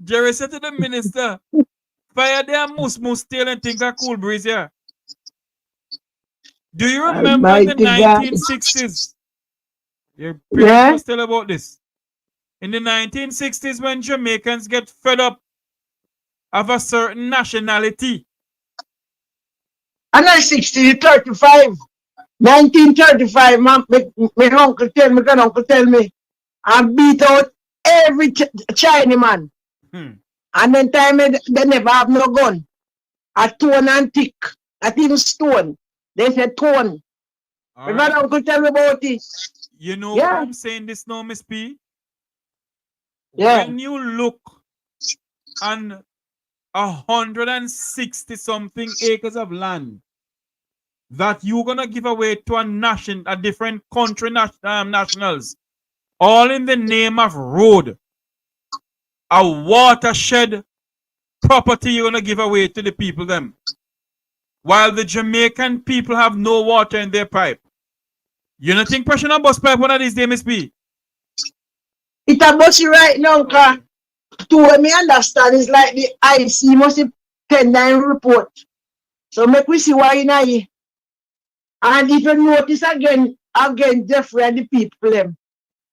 Jerry said to the minister, fire there, moose still and think a cool breeze here. Do you remember in the 1960s? Your parents must tell about this. In the 1960s, when Jamaicans get fed up of a certain nationality. And 1935. 1935, my uncle tell me, granduncle tell me, I beat out every Chinaman. And then time they never have no gun. A stone and thick. Not even stone. They said stone. My granduncle tell me about it. You know why I'm saying this now, Miss P? Yeah. When you look on 160 something acres of land that you're gonna give away to a different country nationals, all in the name of road, a watershed property you're gonna give away to the people them, while the Jamaican people have no water in their pipe. You don't think pressure on bus pipe one of these days, Miss P? It's a bus right now, because to what me understand is like the IC must pen down report. So make we see why you know. And if you notice again, Jeffrey and the people them.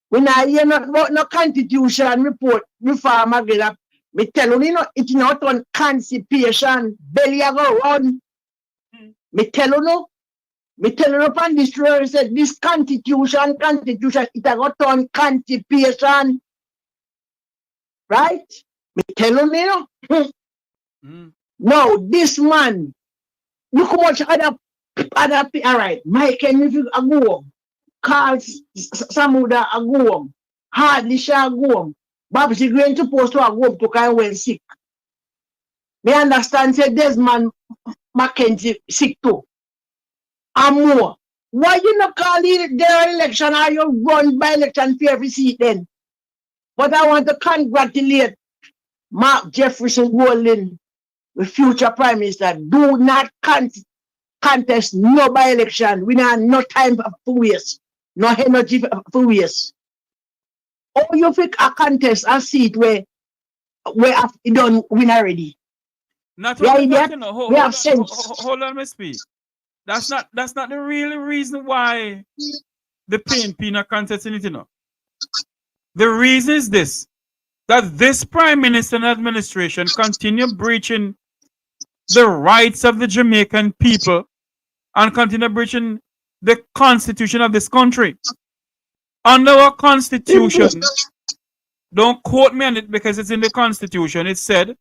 When I hear not about no constitution report reform again, me tell you, it's not on constipation, belly a go run. Me tell you upon this road, said this constitution, it a got on constipation. Right? Me tell you, No, this man, look how much other all right, Mike and if you go, Carl Samuda a go, Hardly shall go. Babs going to post to a go to kind when sick. Me understand say Desmond Mackenzie sick too. And more. Why you not call it their election or you run by election for every seat then? But I want to congratulate Mark Jefferson Golden, the future Prime Minister. Do not contest no by election. We have no time for waste, no energy for waste. Or you think a contest a seat where you don't win already? Not we only that, you know, hold on, Miss P. That's not the real reason why the PNP not contesting it, you know. The reason is this, that this Prime Minister and administration continue breaching the rights of the Jamaican people and continue breaching the constitution of this country. Under our constitution, don't quote me on it because it's in the constitution, it said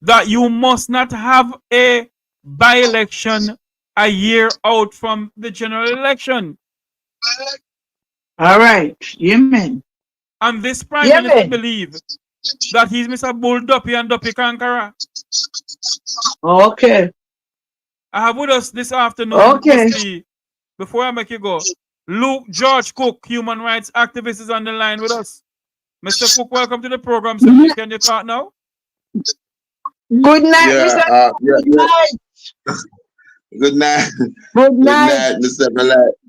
that you must not have a by-election a year out from the general election. All right. Amen. And this Prime Minister believes that he's Mr. Bull Duppy and Duppy Conqueror. Okay. I have with us this afternoon, Okay. before I make you go, Luke George Cook, human rights activist, is on the line with us. Mr. Cook, welcome to the program. So can you talk now? Good night, Mr. Good night. Good night. Good night. Mr.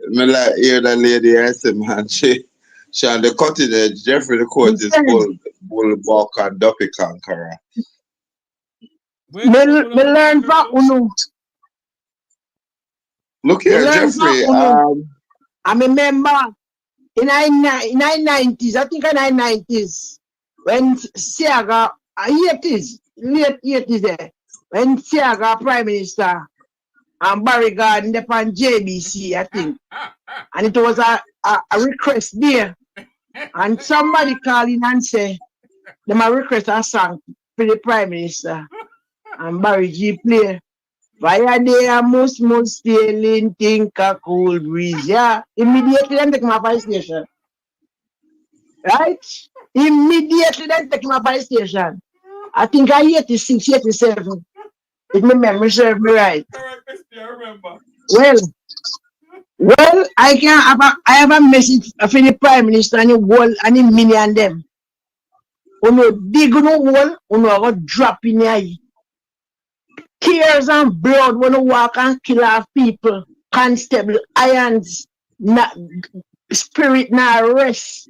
Me like hear that lady I said, man. She on the cutting edge. Jeffrey the court is bull buck and duppy conqueror. Me learn from Unu. Look here, Jeffrey. I remember in the 90s, I think in the 90s, when Siaga, late 80s there, when Siaga Prime Minister and Barry Garden upon JBC, I think. And it was a request there. And somebody called in and said, they might request a song for the Prime Minister. And Barry G play. Via there must sailing, think a cool breeze. Yeah. Immediately then take my fire station. Right? Immediately then take my fire station. I think I 86, 87. If my memory serves me right. Well, I have a message for the Prime Minister and the world and the million them. Uno dig no wall, uno go drop in the tears and blood when you walk and kill our people. Constable, irons, spirit na rest.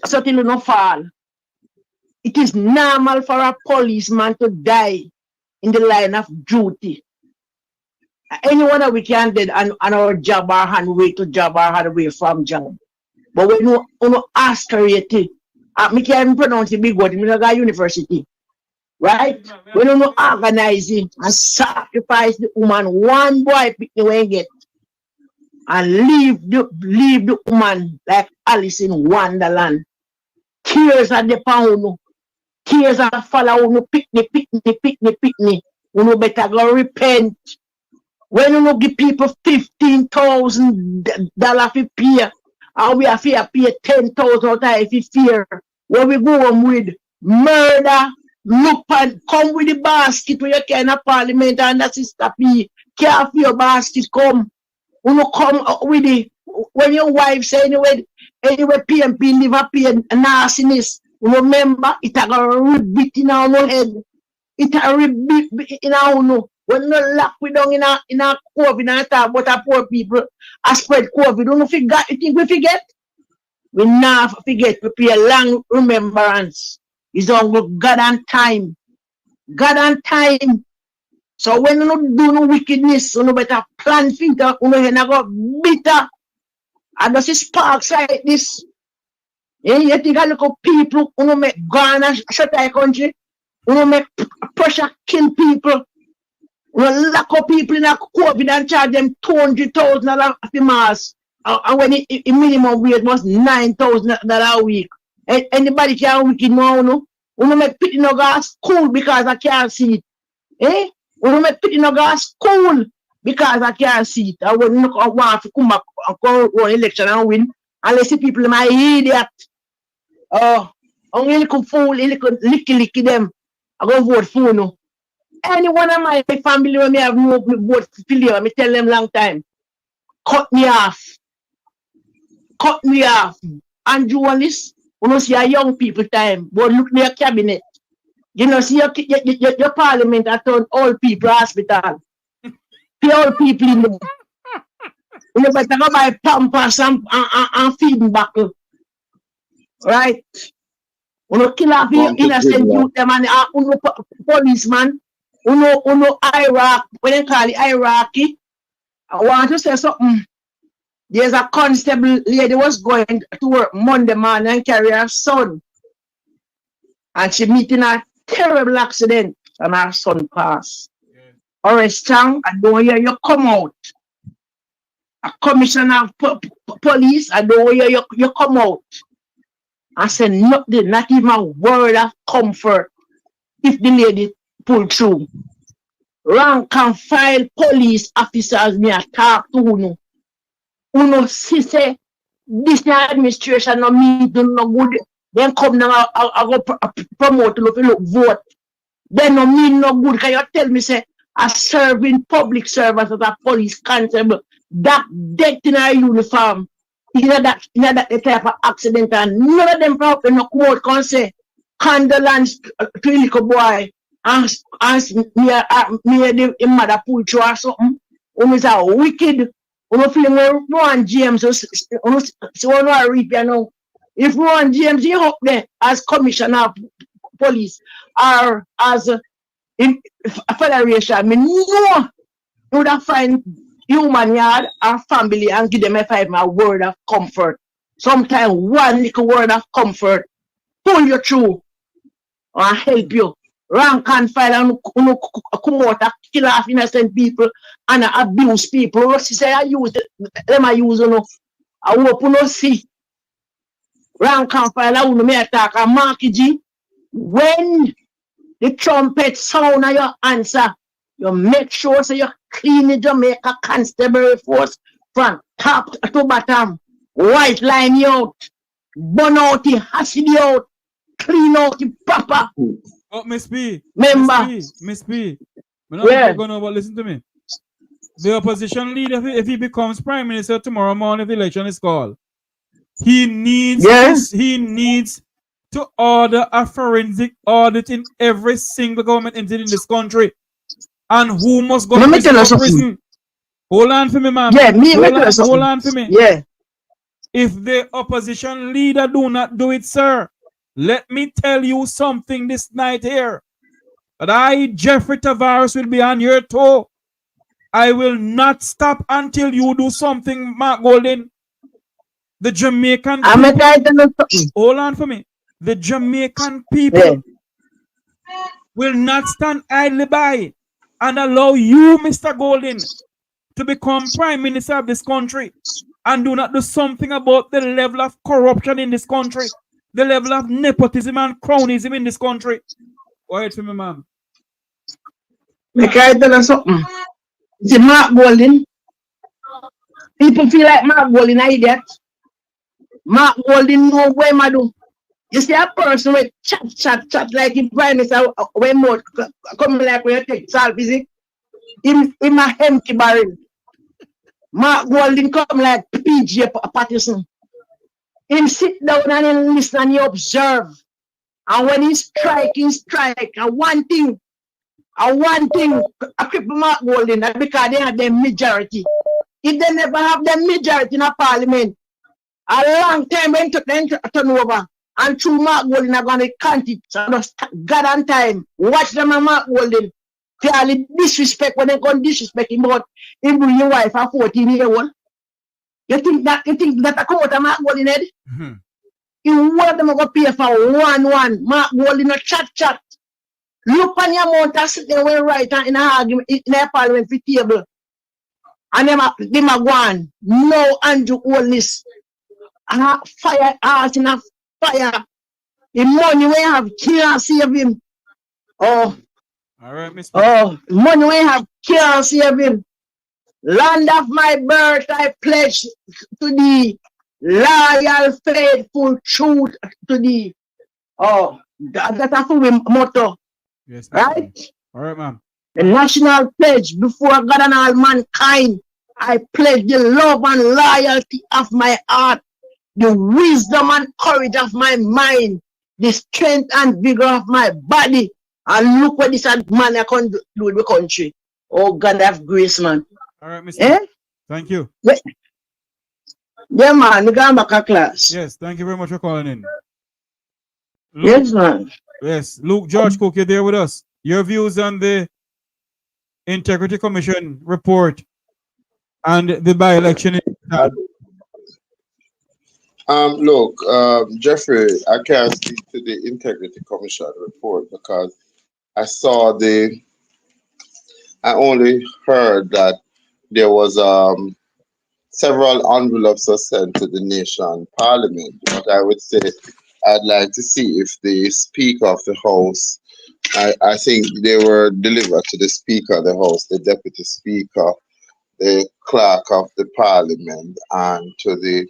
So till you no fall. It is normal for a policeman to die in the line of duty. Anyone that we can dead on our job or hand way to job or hand away from job. But when you aspirate it, I can't pronounce the big word, I got university. Right? When you organize it and sacrifice the woman, one boy pick the way get and leave the woman like Alice in Wonderland. Tears at the pound. Tears are follow you pick me. You better go repent. When you give people $15,000 for pay, and we have to pay 10,000 out if you fear. Where we go on with murder, look and come with the basket where you can a parliament and the sister P. Care for your basket come. You come with it. When your wife say anyway PNP live up here nastiness. Remember, it a go rip in our head. It a rip in our no. When you lock we down in a COVID and talk about our poor people, I spread COVID. Don't forget. You think we forget? We never forget. We pay a long remembrance. It's on God and time. God and time. So when you do no wickedness, you better plan things. You go bitter. And this is sparks like this. You think I look at people who make Ghana shut our country, who make pressure kill people, who lock up people in a COVID and charge them $200,000 for mass. And when the minimum wage was $9,000 a week. Anybody can wicked now, no? Who make people no go to school because I can't see it. Who make people no go to school because I can't see it. I wouldn't want to come back and go run election and win. Unless the people my idiot. Only little fool, little licky them. I go vote for no. Any one of my family when me have no vote for you, I tell them long time. Cut me off. Cut me off. Andrew Holness, you know see a young people time, but look near cabinet. You know see your parliament at all people hospital. Pay all people in the you know better go buy pampers and feeding buckle. Right? You know, kill off innocent youth them and policeman, you know Iraq, when they call it Iraqi, I want to say something. There's a constable lady was going to work Monday morning and carry her son. And she meet in a terrible accident and her son passed. Or a strong, I don't hear you come out. A commissioner of police, I don't hear you come out. I said nothing, not even a word of comfort if the lady pull through. Rank and file police officers me a talk to Uno. Uno see say this administration no mean do no good. Then come now I go promote to look vote. Then no mean no good. Can you tell me say a serving public servant as a police constable that dead in a uniform? You know that the type of accident and none of them probably no court can say condolence to the little boy and me the mother pull through or something. Is a wicked. Feeling Ron James so no reap you know. If Ron James he up there as commissioner of police or as in a federation, me no would have find human yard or family and give them a word of comfort. Sometimes one little word of comfort pull you through and help you. Rank and file and come out and kill off innocent people and abuse people. She say I use them I use I hope you no see. Rank and file I want me attack and Marky G. When the trumpet sound of your answer, you make sure so you clean the Jamaica Constabulary Force from top to bottom. White line you out. Burn out the acid out. Clean out the proper. Oh, Miss P. Member. Miss P. Yeah. Listen to me. The opposition leader, if he becomes Prime Minister tomorrow morning, if the election is called, he needs to order a forensic audit in every single government entity in this country. And who must go to prison? Hold on for me, man. Yeah, hold on for me. Yeah. If the opposition leader do not do it, sir, let me tell you something this night here. That I, Jeffrey Tavares, will be on your toe. I will not stop until you do something, Mark Golden. The Jamaican people, hold on for me. The Jamaican people will not stand idly by and allow you, Mr. Golden, to become Prime Minister of this country and do not do something about the level of corruption in this country. The level of nepotism and cronyism in this country. Go ahead for me, ma'am. Make I tell you something. See, Mark Golden. People feel like Mark Golden is idiot. Mark Golden know where I do. You see a person with chat like in Prime Minister when more come like when you take salt visit. In my empty barrel. Mark Golden come like PJ Patterson. Him sit down and him listen and he observe. And when he strike. And one thing, I keep Mark Golden because they have the majority. If they never have the majority in a parliament, a long time when to turn over. And through Mark Golden are going to count it. So just God and time. Watch them and Mark Golden. Fairly disrespect when they go disrespect him, but him bring your wife at 14 years old. You think that I come out of Mark Golden head? You want them to go pay for 1-1. Mark Golden no chat. Look on your amount of sitting there right in an argument in a parliament table. And them are going. No Andrew Holness. And fire out in a fire. The money we have can't save him. Oh. All right, Miss. Oh, money we have can't save him. Land of my birth, I pledge to thee. Loyal, faithful, truth to thee. Oh, that's a motto. Yes, right? All right, ma'am. The national pledge before God and all mankind. I pledge the love and loyalty of my heart, the wisdom and courage of my mind, the strength and vigor of my body. And look what this man I can do with the country. Oh, God have grace, man. All right, Mr. Thank you. Yeah, man, you got back to class. Yes, thank you very much for calling in. Luke, yes, man. Yes, Luke George Cook, you're there with us. Your views on the Integrity Commission report and the by-election. Look, Jeffrey, I can't speak to the Integrity Commission report because I only heard that there was several envelopes were sent to the nation parliament. But I would say I'd like to see if the Speaker of the House, I think they were delivered to the Speaker of the House, the Deputy Speaker, the Clerk of the Parliament, and to the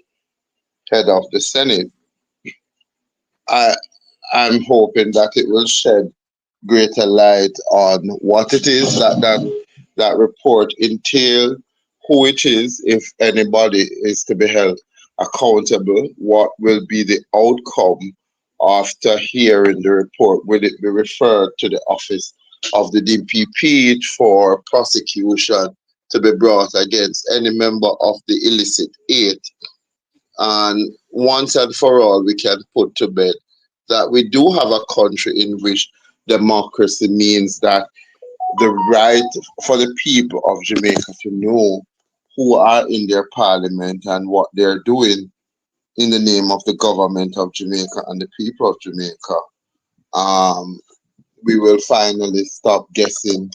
Head of the Senate. I'm hoping that it will shed greater light on what it is that report entails, who it is, if anybody is to be held accountable, what will be the outcome after hearing the report. Will it be referred to the office of the DPP for prosecution to be brought against any member of the illicit eight? And once and for all, we can put to bed that we do have a country in which democracy means that the right for the people of Jamaica to know who are in their parliament and what they're doing in the name of the government of Jamaica and the people of Jamaica. We will finally stop guessing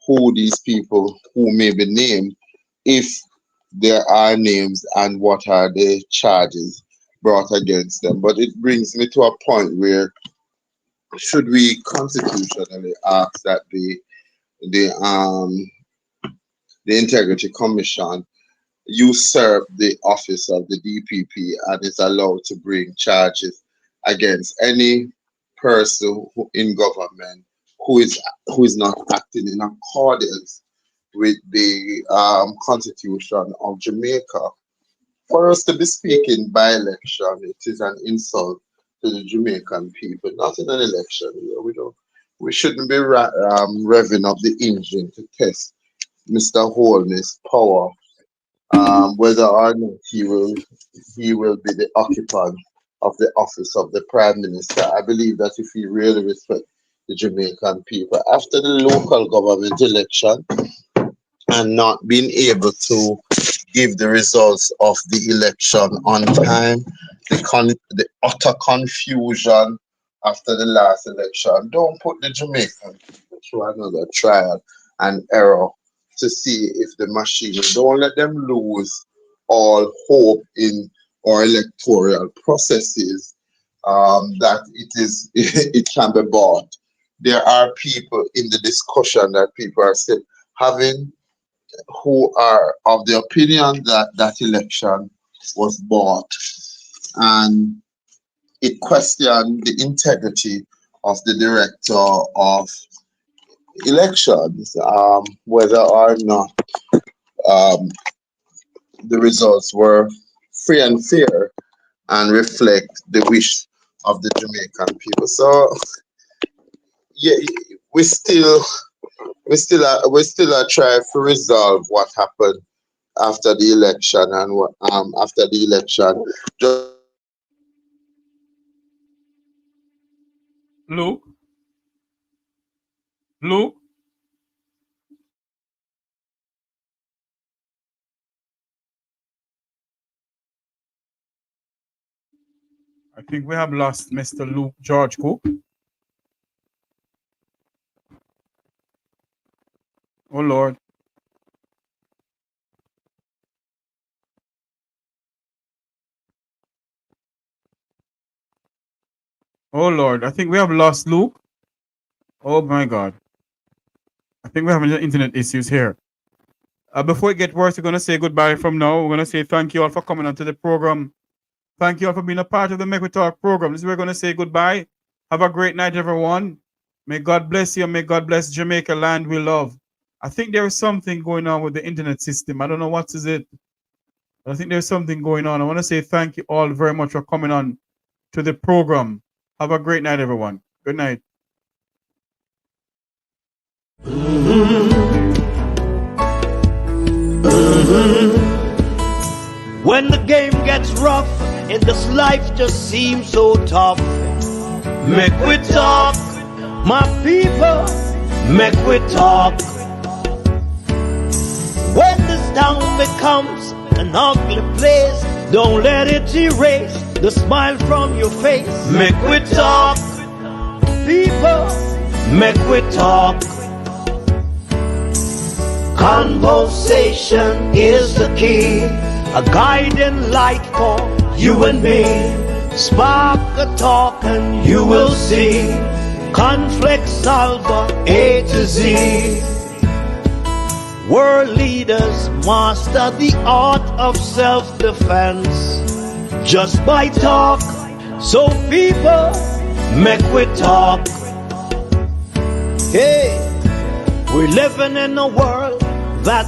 who these people who may be named, if there are names, and what are the charges brought against them. But it brings me to a point where should we constitutionally ask that the Integrity Commission usurp the office of the DPP and is allowed to bring charges against any person in government who is not acting in accordance with the Constitution of Jamaica. For us to be speaking by election, it is an insult to the Jamaican people. Not in an election. We shouldn't be revving up the engine to test Mr. Holness' power, whether or not he will be the occupant of the office of the Prime Minister. I believe that if he really respects the Jamaican people, after the local government election and not being able to give the results of the election on time, the utter confusion after the last election, don't put the Jamaican people through another trial and error to see if the machine, don't let them lose all hope in our electoral processes, that it can be bought. There are people in the discussion that people are still having who are of the opinion that that election was bought, and it questioned the integrity of the director of elections, whether or not the results were free and fair and reflect the wish of the Jamaican people. So yeah, we still are trying to resolve what happened after the election and what after the election. Luke? I think we have lost Mr. Luke George Cook. Oh, Lord. Oh, Lord. I think we have lost Luke. Oh, my God. I think we're having internet issues here. Before it gets worse, we're going to say goodbye from now. We're going to say thank you all for coming onto the program. Thank you all for being a part of the Mek Wi Talk program. This is where we're going to say goodbye. Have a great night, everyone. May God bless you. May God bless Jamaica land we love. I think there is something going on with the internet system. I don't know what is it. I think there's something going on. I want to say thank you all very much for coming on to the program. Have a great night, everyone. Good night. When the game gets rough and this life just seems so tough, Mek Wi Talk, my people, Mek Wi Talk. When the tongue becomes an ugly place. Don't let it erase the smile from your face. Make we talk, people, make we talk. Conversation is the key, a guiding light for you and me. Spark a talk and you will see. Conflict solver A to Z. World leaders master the art of self-defense just by talk. So people, make we talk. Hey, we're living in a world that